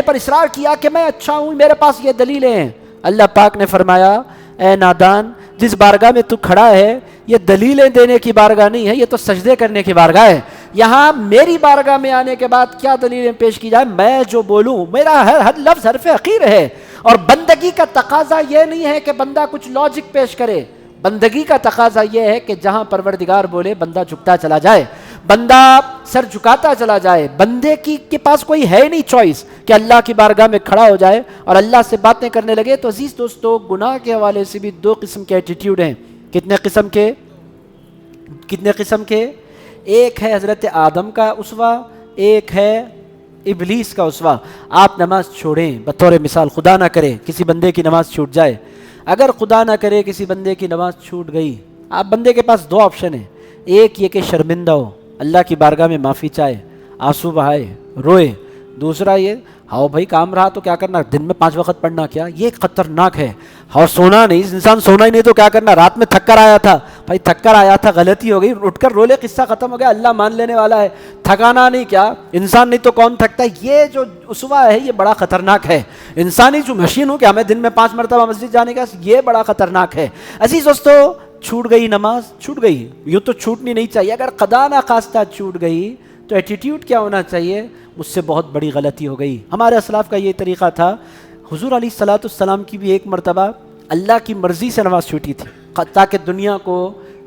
پر اصرار کیا کہ میں اچھا ہوں، میرے پاس یہ دلیلیں ہیں. اللہ پاک نے فرمایا اے نادان، جس بارگاہ میں تو کھڑا ہے یہ دلیلیں دینے کی بارگاہ نہیں ہے، یہ تو سجدے کرنے کی بارگاہ ہے. یہاں میری بارگاہ میں آنے کے بعد کیا دلیلیں پیش کی جائے؟ میں جو بولوں میرا ہر لفظ حرف حقیر ہے. اور بندگی کا تقاضا یہ نہیں ہے کہ بندہ کچھ لاجک پیش کرے، بندگی کا تقاضا یہ ہے کہ جہاں پروردگار بولے بندہ جھکتا چلا جائے، بندہ سر جھکاتا چلا جائے. بندے کے پاس کوئی ہے نہیں چوائس کہ اللہ کی بارگاہ میں کھڑا ہو جائے اور اللہ سے باتیں کرنے لگے. تو عزیز دوستو گناہ کے حوالے سے بھی 2 قسم کے ایٹیٹیوڈ ہیں. کتنے قسم کے؟ ایک ہے حضرت آدم کا اسوہ، ایک ہے ابلیس کا اسوہ. آپ نماز چھوڑیں بطور مثال، خدا نہ کرے کسی بندے کی نماز چھوٹ جائے. اگر خدا نہ کرے کسی بندے کی نماز چھوٹ گئی، آپ بندے کے پاس 2 آپشن ہیں. ایک یہ کہ شرمندہ ہو، اللہ کی بارگاہ میں معافی چاہے، آنسو بہائے، روئے. دوسرا یہ ہاؤ بھائی کام رہا تو کیا کرنا، دن میں 5 وقت پڑھنا کیا. یہ خطرناک ہے. اور سونا نہیں، انسان سونا ہی نہیں تو کیا کرنا، رات میں تھک کر آیا تھا، بھائی تھک کر آیا تھا، غلطی ہو گئی، اٹھ کر رو لے، قصہ ختم ہو گیا، اللہ مان لینے والا ہے. تھکانا نہیں کیا، انسان نہیں تو کون تھکتا ہے. یہ جو اسوہ ہے یہ بڑا خطرناک ہے. انسانی جو مشین ہو کہ ہمیں دن میں 5 مرتبہ مسجد جانے کا، یہ بڑا خطرناک ہے. عزیز دوستو چھوٹ گئی نماز، چھوٹ گئی، یوں تو چھوٹنی نہیں چاہیے. اگر خدا نہ خواستہ چھوٹ گئی تو ایٹیٹیوڈ کیا ہونا چاہیے؟ مجھ سے بہت بڑی غلطی ہو گئی. ہمارے اسلاف کا یہ طریقہ تھا. حضور علیہ الصلوۃ والسلام کی بھی ایک مرتبہ اللہ کی مرضی سے نماز چھوٹی تھی تاکہ دنیا کو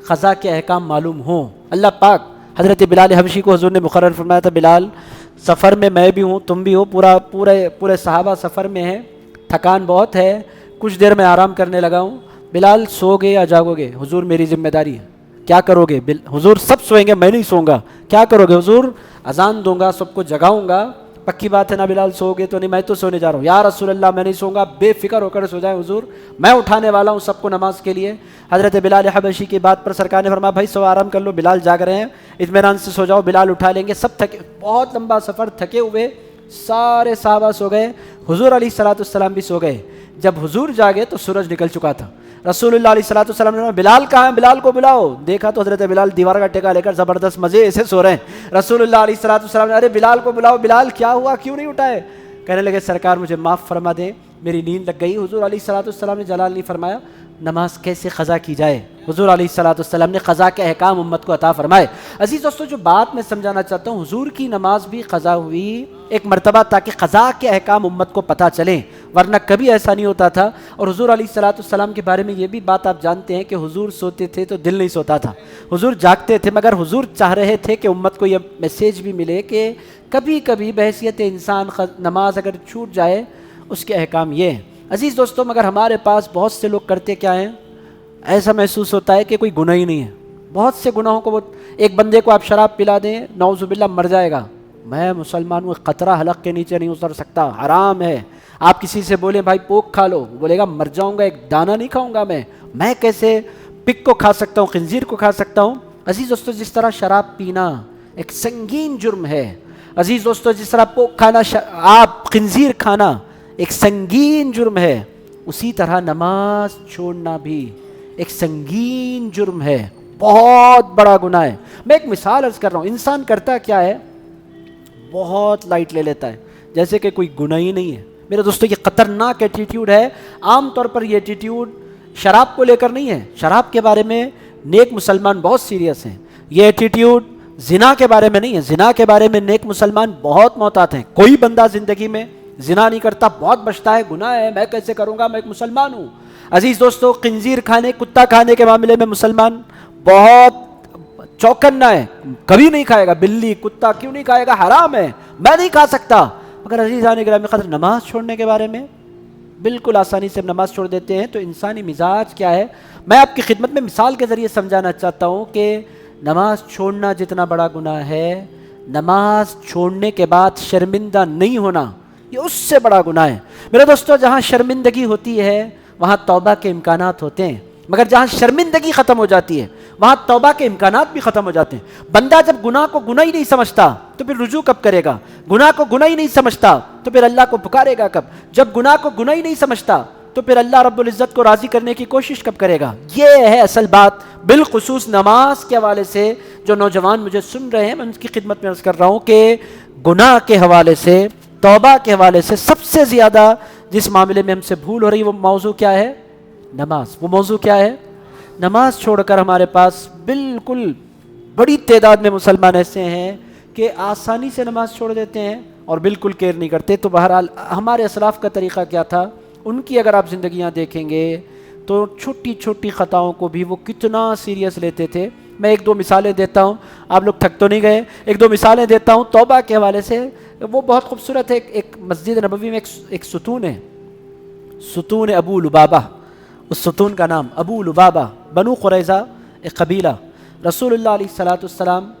قضا کے احکام معلوم ہوں. اللہ پاک حضرت بلال حبشی کو حضور نے مقرر فرمایا تھا، بلال سفر میں میں بھی ہوں، تم بھی ہو، پورے صحابہ سفر میں ہیں، تھکان بہت ہے، کچھ دیر میں آرام کرنے لگا ہوں. بلال سو گے یا جاگو گے؟ حضور میری ذمہ داری ہے. کیا کرو گے؟ حضور سب سوئیں گے، میں نہیں سوؤں گا. کیا کرو گے؟ حضور اذان دوں گا، سب کو جگاؤں گا، پکی بات ہے نا بلال سو گے تو نہیں، میں تو سونے جا رہا ہوں، یا رسول اللہ میں نہیں سوں گا، بے فکر ہو کر سو جائیں حضور، میں اٹھانے والا ہوں سب کو نماز کے لیے۔ حضرت بلال حبشی کی بات پر سرکار نے فرمایا بھائی سو آرام کر لو، بلال جاگ رہے ہیں، اطمینان سے سو جاؤ، بلال اٹھا لیں گے۔ سب تھکے، بہت لمبا سفر، تھکے ہوئے سارے صحابہ سو گئے، حضور علیہ الصلوۃ والسلام بھی سو گئے۔ جب حضور جاگے تو سورج نکل چکا تھا۔ رسول اللہ علیہ الصلوۃ والسلام نے بلال کہاں ہے، بلال کو بلاؤ۔ دیکھا تو حضرت بلال دیوار کا ٹیکا لے کر زبردست مزے سے سو رہے ہیں۔ رسول اللہ علیہ الصلوۃ والسلام نے ارے بلال کو بلاؤ، بلال کیا ہوا، کیوں نہیں اٹھائے؟ کہنے لگے سرکار مجھے معاف فرما دیں، میری نیند لگ گئی۔ حضور علیہ الصلوۃ والسلام نے جلال نہیں فرمایا نماز کیسے قضا کی جائے، حضور علیہ الصلوۃ والسلام نے قضا کے احکام امت کو عطا فرمائے۔ عزیز دوستو، جو بات میں سمجھانا چاہتا ہوں، حضور کی نماز بھی قضا ہوئی ایک مرتبہ تاکہ قضا کے احکام امت کو پتہ چلیں، ورنہ کبھی ایسا نہیں ہوتا تھا۔ اور حضور علیہ الصلوۃ والسلام کے بارے میں یہ بھی بات آپ جانتے ہیں کہ حضور سوتے تھے تو دل نہیں سوتا تھا، حضور جاگتے تھے، مگر حضور چاہ رہے تھے کہ امت کو یہ میسیج بھی ملے کہ کبھی کبھی بحیثیت انسان نماز اگر چھوٹ جائے اس کے احکام یہ ہیں۔ عزیز دوستو، مگر ہمارے پاس بہت سے لوگ کرتے کیا ہیں، ایسا محسوس ہوتا ہے کہ کوئی گناہ ہی نہیں ہے۔ بہت سے گناہوں کو، ایک بندے کو آپ شراب پلا دیں، نعوذ باللہ مر جائے گا، میں مسلمان ہوں، قطرہ حلق کے نیچے نہیں اتر سکتا، حرام ہے۔ آپ کسی سے بولیں بھائی پوک کھا لو، بولے گا مر جاؤں گا، ایک دانہ نہیں کھاؤں گا میں کیسے پک کو کھا سکتا ہوں، خنزیر کو کھا سکتا ہوں۔ عزیز دوستو، جس طرح شراب پینا ایک سنگین جرم ہے، عزیز دوستو جس طرح پوک کھانا، آپ خنزیر کھانا ایک سنگین جرم ہے، اسی طرح نماز چھوڑنا بھی ایک سنگین جرم ہے، بہت بڑا گناہ ہے۔ میں ایک مثال عرض کر رہا ہوں، انسان کرتا کیا ہے، بہت لائٹ لے لیتا ہے، جیسے کہ کوئی گناہ ہی نہیں ہے۔ میرے دوستو، یہ خطرناک ایٹیٹیوڈ ہے۔ عام طور پر یہ ایٹیٹیوڈ شراب کو لے کر نہیں ہے، شراب کے بارے میں نیک مسلمان بہت سیریس ہیں۔ یہ ایٹیٹیوڈ زنا کے بارے میں نہیں ہے، زنا کے بارے میں نیک مسلمان بہت محتاط ہیں۔ کوئی بندہ زندگی میں زنا نہیں کرتا، بہت بچتا ہے، گناہ ہے، میں کیسے کروں گا، میں ایک مسلمان ہوں۔ عزیز دوستو، خنزیر کھانے، کتا کھانے کے معاملے میں مسلمان بہت چوکنا ہے، کبھی نہیں کھائے گا، بلی کتا کیوں نہیں کھائے گا، حرام ہے، میں نہیں کھا سکتا۔ مگر عزیزان گرامی قدر، نماز چھوڑنے کے بارے میں بالکل آسانی سے نماز چھوڑ دیتے ہیں۔ تو انسانی مزاج کیا ہے، میں آپ کی خدمت میں مثال کے ذریعے سمجھانا چاہتا ہوں کہ نماز چھوڑنا جتنا بڑا گناہ ہے، نماز چھوڑنے کے بعد شرمندہ نہیں ہونا یہ اس سے بڑا گناہ ہے۔ میرے دوستو، جہاں شرمندگی ہوتی ہے وہاں توبہ کے امکانات ہوتے ہیں، مگر جہاں شرمندگی ختم ہو جاتی ہے وہاں توبہ کے امکانات بھی ختم ہو جاتے ہیں۔ بندہ جب گناہ کو گناہ ہی نہیں سمجھتا تو پھر رجوع کب کرے گا، گناہ کو گناہ ہی نہیں سمجھتا تو پھر اللہ کو پکارے گا کب، جب گناہ کو گناہ ہی نہیں سمجھتا تو پھر اللہ رب العزت کو راضی کرنے کی کوشش کب کرے گا۔ یہ ہے اصل بات، بالخصوص نماز کے حوالے سے جو نوجوان مجھے سن رہے ہیں، میں ان کی خدمت میں عرض کر رہا ہوں کہ گناہ کے حوالے سے، توبہ کے حوالے سے سب سے زیادہ جس معاملے میں ہم سے بھول ہو رہی وہ موضوع کیا ہے، نماز۔ وہ موضوع کیا ہے، نماز چھوڑ کر ہمارے پاس بالکل بڑی تعداد میں مسلمان ایسے ہیں کہ آسانی سے نماز چھوڑ دیتے ہیں اور بالکل کیئر نہیں کرتے۔ تو بہرحال ہمارے اسلاف کا طریقہ کیا تھا، ان کی اگر آپ زندگیاں دیکھیں گے تو چھوٹی چھوٹی خطاؤں کو بھی وہ کتنا سیریس لیتے تھے۔ میں ایک دو مثالیں دیتا ہوں، آپ لوگ تھک تو نہیں گئے، ایک دو مثالیں دیتا ہوں توبہ کے حوالے سے۔ وہ بہت خوبصورت ہے، ایک مسجد نبوی میں ایک ستون ہے، ستون ابو لبابہ، اس ستون کا نام ابو لبابہ، بنو قریظہ ایک قبیلہ۔ رسول اللہ علیہ الصلوۃ والسلام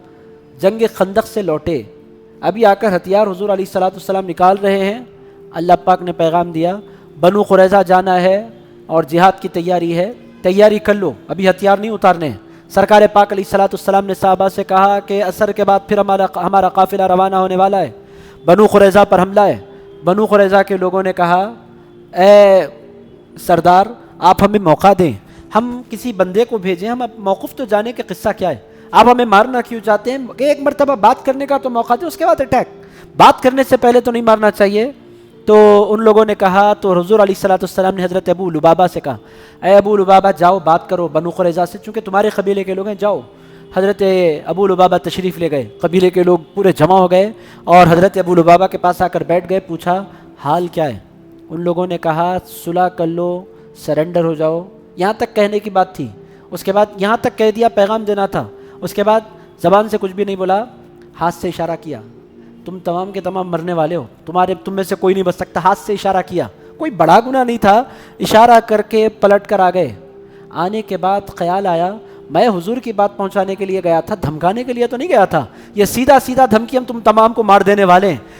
جنگ خندق سے لوٹے، ابھی آ کر ہتھیار حضور علیہ الصلوۃ والسلام نکال رہے ہیں، اللہ پاک نے پیغام دیا بنو قریظہ جانا ہے اور جہاد کی تیاری ہے، تیاری کر لو، ابھی ہتھیار نہیں اتارنے۔ سرکار پاک علیہ الصلوۃ والسلام نے صحابہ سے کہا کہ عصر کے بعد پھر ہمارا قافلہ روانہ ہونے والا ہے، بنو قریظہ پر حملہ ہے۔ بنو قریظہ کے لوگوں نے کہا اے سردار آپ ہمیں موقع دیں، ہم کسی بندے کو بھیجیں، ہم اب موقف تو جانے کہ قصہ کیا ہے، آپ ہمیں مارنا کیوں چاہتے ہیں، ایک مرتبہ بات کرنے کا تو موقع دیں، اس کے بعد اٹیک، بات کرنے سے پہلے تو نہیں مارنا چاہیے۔ تو ان لوگوں نے کہا، تو حضور علیہ الصلوۃ والسلام نے حضرت ابو لبابہ سے کہا اے ابو لبابہ جاؤ بات کرو بنو قریظہ سے، چونکہ تمہارے قبیلے کے لوگ ہیں، جاؤ۔ حضرت ابو لبابہ تشریف لے گئے، قبیلے کے لوگ پورے جمع ہو گئے اور حضرت ابو لبابہ کے پاس آ کر بیٹھ گئے، پوچھا حال کیا ہے؟ ان لوگوں نے کہا صلح کر لو، سرنڈر ہو جاؤ، یہاں تک کہنے کی بات تھی، اس کے بعد یہاں تک کہہ دیا، پیغام دینا تھا، اس کے بعد زبان سے کچھ بھی نہیں بولا، ہاتھ سے اشارہ کیا، تم تمام کے تمام مرنے والے ہو، تم میں سے کوئی نہیں بچ سکتا، ہاتھ سے اشارہ کیا، کوئی بڑا گناہ نہیں تھا، اشارہ کر کے پلٹ کر آ گئے۔ آنے کے بعد خیال آیا میں حضور کی بات پہنچانے کے لیے گیا تھا، دھمکانے کے لیے تو نہیں گیا تھا، یہ سیدھا سیدھا دھمکی، ہم تم تمام کو مار دینے والے ہیں،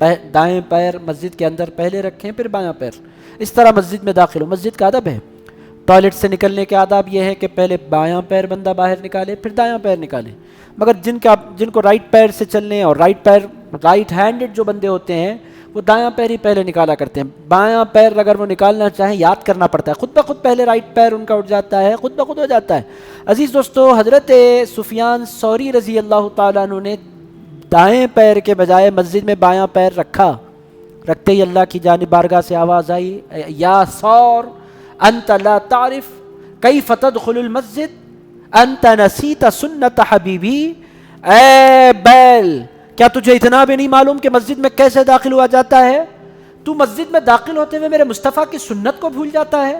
دائیں پیر مسجد کے اندر پہلے رکھیں پھر بایاں پیر، اس طرح مسجد میں داخل ہو۔ مسجد کا ادب ہے۔ ٹوائلٹ سے نکلنے کے آداب یہ ہے کہ پہلے بایاں پیر بندہ باہر نکالے پھر دایاں پیر نکالے، مگر جن کو رائٹ پیر سے چلنے اور رائٹ ہینڈڈ جو بندے ہوتے ہیں وہ دایاں پیر ہی پہلے نکالا کرتے ہیں۔ بایاں پیر اگر وہ نکالنا چاہیں یاد کرنا پڑتا ہے، خود بخود پہلے رائٹ پیر ان کا اٹھ جاتا ہے، خود بخود ہو جاتا ہے۔ عزیز دوستو، حضرت سفیان ثوری رضی اللہ تعالیٰ عنہ نے دائیں پیر کے بجائے مسجد میں بایاں پیر رکھا، رکھتے ہی اللہ کی جانب بارگاہ سے آواز آئی، یا ثور انت لا تعرف کیف تدخل المسجد انت نسیت سنت حبیبی، اے بیل کیا تجھے اتنا بھی نہیں معلوم کہ مسجد میں کیسے داخل ہوا جاتا ہے؟ تو مسجد میں داخل ہوتے ہوئے میرے مصطفیٰ کی سنت کو بھول جاتا ہے۔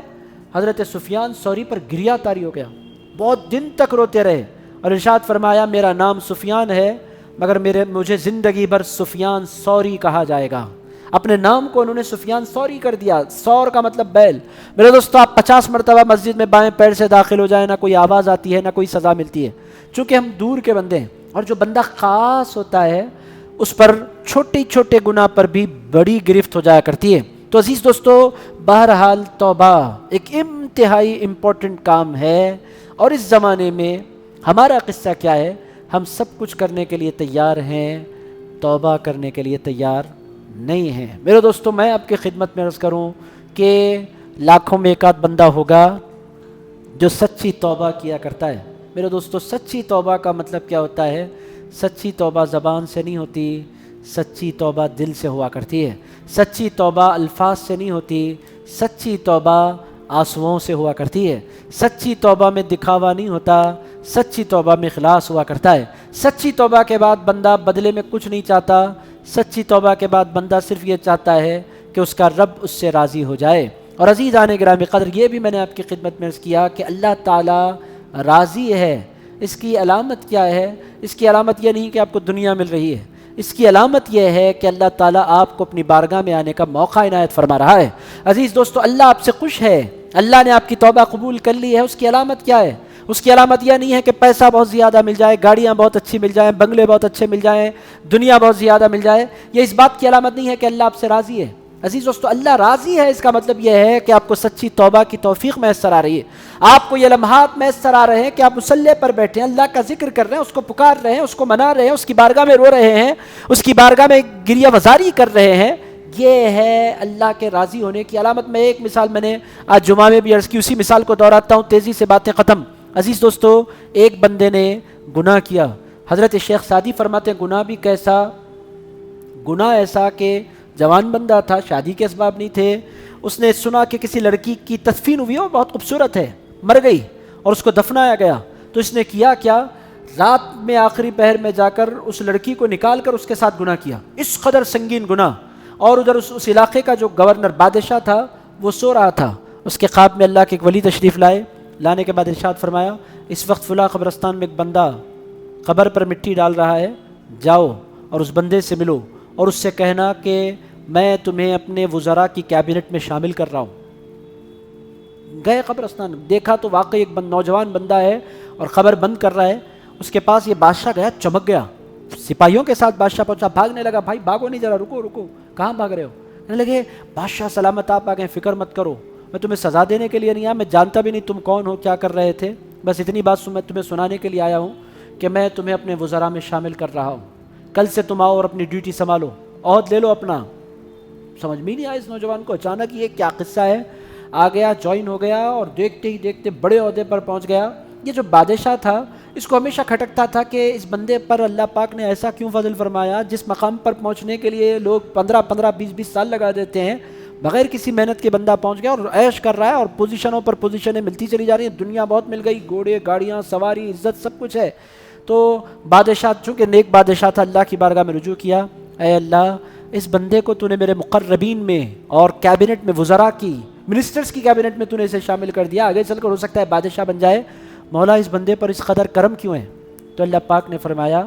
حضرت سفیان ثوری پر گریہ طاری ہو گیا، بہت دن تک روتے رہے اور ارشاد فرمایا میرا نام سفیان ہے مگر مجھے زندگی بھر سفیان ثوری کہا جائے گا۔ اپنے نام کو انہوں نے سفیان ثوری کر دیا، ثور کا مطلب بیل۔ میرے دوستو، آپ 50 مرتبہ مسجد میں بائیں پیر سے داخل ہو جائیں، نہ کوئی آواز آتی ہے نہ کوئی سزا ملتی ہے، چونکہ ہم دور کے بندے ہیں، اور جو بندہ خاص ہوتا ہے اس پر چھوٹے چھوٹے گناہ پر بھی بڑی گرفت ہو جایا کرتی ہے۔ تو عزیز دوستو، بہرحال توبہ ایک انتہائی امپورٹنٹ کام ہے، اور اس زمانے میں ہمارا قصہ کیا ہے؟ ہم سب کچھ کرنے کے لیے تیار ہیں، توبہ کرنے کے لیے تیار نہیں ہیں۔ میرے دوستو، میں آپ کی خدمت میں عرض کروں کہ لاکھوں میں ایک آدھ بندہ ہوگا جو سچی توبہ کیا کرتا ہے۔ میرے دوستو، سچی توبہ کا مطلب کیا ہوتا ہے؟ سچی توبہ زبان سے نہیں ہوتی، سچی توبہ دل سے ہوا کرتی ہے۔ سچی توبہ الفاظ سے نہیں ہوتی، سچی توبہ آنسوؤں سے ہوا کرتی ہے۔ سچی توبہ میں دکھاوا نہیں ہوتا، سچی توبہ میں اخلاص ہوا کرتا ہے۔ سچی توبہ کے بعد بندہ بدلے میں کچھ نہیں چاہتا، سچی توبہ کے بعد بندہ صرف یہ چاہتا ہے کہ اس کا رب اس سے راضی ہو جائے۔ اور عزیزان گرامی قدر، یہ بھی میں نے آپ کی خدمت میں عرض کیا کہ اللہ تعالیٰ راضی ہے۔ اس کی علامت کیا ہے؟ اس کی علامت یہ نہیں کہ آپ کو دنیا مل رہی ہے، اس کی علامت یہ ہے کہ اللہ تعالیٰ آپ کو اپنی بارگاہ میں آنے کا موقع عنایت فرما رہا ہے۔ عزیز دوستو، اللہ آپ سے خوش ہے، اللہ نے آپ کی توبہ قبول کر لی ہے۔ اس کی علامت کیا ہے؟ اس کی علامت یہ نہیں ہے کہ پیسہ بہت زیادہ مل جائے، گاڑیاں بہت اچھی مل جائیں، بنگلے بہت اچھے مل جائیں، دنیا بہت زیادہ مل جائے۔ یہ اس بات کی علامت نہیں ہے کہ اللہ آپ سے راضی ہے۔ عزیز دوستو، اللہ راضی ہے، اس کا مطلب یہ ہے کہ آپ کو سچی توبہ کی توفیق میسر آ رہی ہے، آپ کو یہ لمحات میسر آ رہے ہیں کہ آپ مصلی پر بیٹھے ہیں، اللہ کا ذکر کر رہے ہیں، اس کو پکار رہے ہیں، اس کو منا رہے ہیں، اس کی بارگاہ میں رو رہے ہیں، اس کی بارگاہ میں گریہ وزاری کر رہے ہیں۔ یہ ہے اللہ کے راضی ہونے کی علامت۔ میں ایک مثال میں نے آج جمعہ میں بھی عرض کی، اسی مثال کو دہراتا ہوں، تیزی سے باتیں ختم۔ عزیز دوستو، ایک بندے نے گناہ کیا، حضرت شیخ سعدی فرماتے ہیں گناہ بھی کیسا؟ گناہ ایسا کہ جوان بندہ تھا، شادی کے اسباب نہیں تھے، اس نے سنا کہ کسی لڑکی کی تدفین ہوئی، وہ بہت خوبصورت ہے، مر گئی اور اس کو دفنایا گیا۔ تو اس نے کیا رات میں آخری پہر میں جا کر اس لڑکی کو نکال کر اس کے ساتھ گناہ کیا، اس قدر سنگین گناہ۔ اور ادھر اس علاقے کا جو گورنر بادشاہ تھا وہ سو رہا تھا، اس کے خواب میں اللہ کے ایک ولی تشریف لائے، لانے کے بعد ارشاد فرمایا اس وقت فلاں قبرستان میں ایک بندہ قبر پر مٹی ڈال رہا ہے، جاؤ اور اس بندے سے ملو اور اس سے کہنا کہ میں تمہیں اپنے وزراء کی کیبنٹ میں شامل کر رہا ہوں۔ گئے قبرستان، دیکھا تو واقعی ایک نوجوان بندہ ہے اور قبر بند کر رہا ہے، اس کے پاس یہ بادشاہ گیا، چمک گیا، سپاہیوں کے ساتھ بادشاہ پہنچا، بھاگنے لگا، بھائی بھاگو نہیں، ذرا رکو رکو، کہاں بھاگ رہے ہو؟ کہنے لگے بادشاہ سلامت آپ آ گئے، فکر مت کرو، میں تمہیں سزا دینے کے لیے نہیں آیا، میں جانتا بھی نہیں تم کون ہو، کیا کر رہے تھے، بس اتنی بات میں تمہیں سنانے کے لیے آیا ہوں کہ میں تمہیں اپنے وزراء میں شامل کر رہا ہوں، کل سے تم آؤ اور اپنی ڈیوٹی سنبھالو، عہد لے لو اپنا۔ سمجھ میں نہیں آیا اس نوجوان کو، اچانک یہ کیا قصہ ہے، آ گیا، جوائن ہو گیا اور دیکھتے ہی دیکھتے بڑے عہدے پر پہنچ گیا۔ یہ جو بادشاہ تھا اس کو ہمیشہ کھٹکتا تھا کہ اس بندے پر اللہ پاک نے ایسا کیوں فضل فرمایا، جس مقام پر پہنچنے کے لیے لوگ 15 20 سال لگا دیتے ہیں، بغیر کسی محنت کے بندہ پہنچ گیا اور عیش کر رہا ہے، اور پوزیشنوں پر پوزیشنیں ملتی چلی جا رہی ہیں، دنیا بہت مل گئی، گھوڑے گاڑیاں سواری عزت سب کچھ ہے۔ تو بادشاہ چونکہ نیک بادشاہ تھا، اللہ کی بارگاہ میں رجوع کیا، اے اللہ اس بندے کو تو نے میرے مقربین میں اور کیبنٹ میں، وزراء کی، منسٹرز کی کیبنٹ میں تو نے اسے شامل کر دیا، آگے چل کر ہو سکتا ہے بادشاہ بن جائے، مولا اس بندے پر اس قدر کرم کیوں ہے؟ تو اللہ پاک نے فرمایا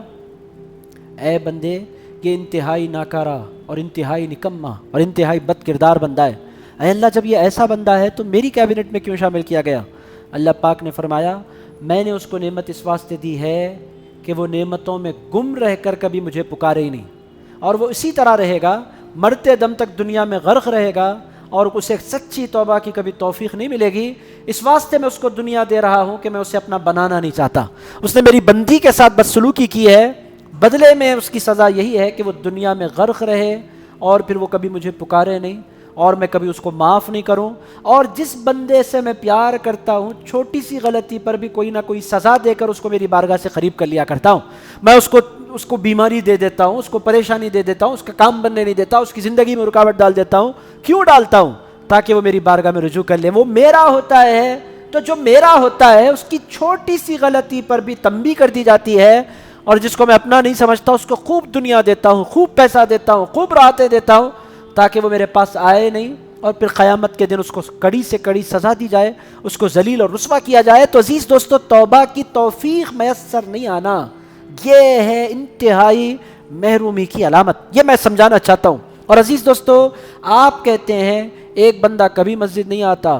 اے بندے یہ انتہائی ناکارہ اور انتہائی نکما اور انتہائی بد کردار بندہ ہے، اے اللہ جب یہ ایسا بندہ ہے تو میری کیبنٹ میں کیوں شامل کیا گیا؟ اللہ پاک نے فرمایا میں نے اس کو نعمت اس واسطے دی ہے کہ وہ نعمتوں میں گم رہ کر کبھی مجھے پکارے ہی نہیں، اور وہ اسی طرح رہے گا، مرتے دم تک دنیا میں غرق رہے گا اور اسے سچی توبہ کی کبھی توفیق نہیں ملے گی۔ اس واسطے میں اس کو دنیا دے رہا ہوں کہ میں اسے اپنا بنانا نہیں چاہتا۔ اس نے میری بندی کے ساتھ بدسلوکی کی ہے، بدلے میں اس کی سزا یہی ہے کہ وہ دنیا میں غرق رہے اور پھر وہ کبھی مجھے پکارے نہیں اور میں کبھی اس کو معاف نہیں کروں۔ اور جس بندے سے میں پیار کرتا ہوں، چھوٹی سی غلطی پر بھی کوئی نہ کوئی سزا دے کر اس کو میری بارگاہ سے قریب کر لیا کرتا ہوں۔ میں اس کو بیماری دے دیتا ہوں، اس کو پریشانی دے دیتا ہوں، اس کا کام بننے نہیں دیتا، اس کی زندگی میں رکاوٹ ڈال دیتا ہوں۔ کیوں ڈالتا ہوں؟ تاکہ وہ میری بارگاہ میں رجوع کر لے۔ وہ میرا ہوتا ہے، تو جو میرا ہوتا ہے اس کی چھوٹی سی غلطی پر بھی تنبیہ کر دی جاتی ہے، اور جس کو میں اپنا نہیں سمجھتا اس کو خوب دنیا دیتا ہوں، خوب پیسہ دیتا ہوں، خوب راحتیں دیتا ہوں، تاکہ وہ میرے پاس آئے نہیں اور پھر قیامت کے دن اس کو کڑی سے کڑی سزا دی جائے، اس کو ذلیل اور رسوا کیا جائے۔ تو عزیز دوستو، توبہ کی توفیق میسر نہیں آنا، یہ ہے انتہائی محرومی کی علامت، یہ میں سمجھانا چاہتا ہوں۔ اور عزیز دوستو، آپ کہتے ہیں ایک بندہ کبھی مسجد نہیں آتا،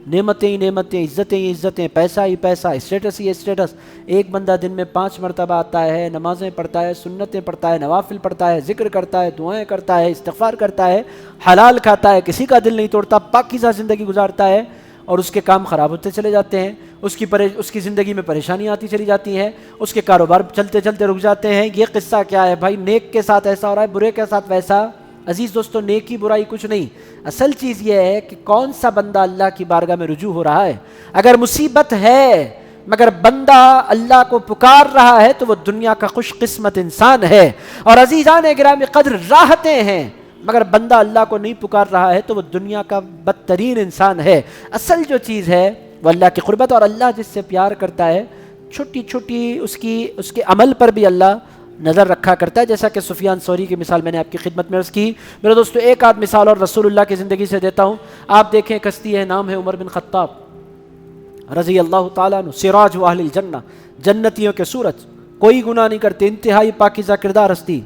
نعمتیں ہی نعمتیں، عزتیں ہی عزتیں، پیسہ ہی پیسہ، اسٹیٹس ہی اسٹیٹس۔ ایک بندہ دن میں 5 مرتبہ آتا ہے، نمازیں پڑھتا ہے، سنتیں پڑھتا ہے، نوافل پڑھتا ہے، ذکر کرتا ہے، دعائیں کرتا ہے، استغفار کرتا ہے، حلال کھاتا ہے، کسی کا دل نہیں توڑتا، پاکیزہ زندگی گزارتا ہے، اور اس کے کام خراب ہوتے چلے جاتے ہیں، اس کی زندگی میں پریشانیاں آتی چلی جاتی ہیں، اس کے کاروبار چلتے چلتے رک جاتے ہیں۔ یہ قصہ کیا ہے بھائی؟ نیک کے ساتھ ایسا ہو رہا ہے، برے کے ساتھ ویسا۔ عزیز دوستو، نیکی برائی کچھ نہیں، اصل چیز یہ ہے کہ کون سا بندہ اللہ کی بارگاہ میں رجوع ہو رہا ہے۔ اگر مصیبت ہے مگر بندہ اللہ کو پکار رہا ہے تو وہ دنیا کا خوش قسمت انسان ہے۔ اور عزیزان گرامی قدر، راحتیں ہیں مگر بندہ اللہ کو نہیں پکار رہا ہے تو وہ دنیا کا بدترین انسان ہے۔ اصل جو چیز ہے وہ اللہ کی قربت، اور اللہ جس سے پیار کرتا ہے چھوٹی چھوٹی اس کے عمل پر بھی اللہ نظر رکھا کرتا ہے، جیسا کہ سفیان ثوری کی مثال میں نے آپ کی خدمت میں عرض کی۔ میرے دوستو، ایک آدھ مثال اور رسول اللہ کی زندگی سے دیتا ہوں۔ آپ دیکھیں، کشتی ہے، نام ہے عمر بن خطاب رضی اللہ تعالیٰ عنہ، سراج اہل الجنہ، جنتیوں کے سورج، کوئی گناہ نہیں کرتے، انتہائی پاکیزہ کردار ہستی۔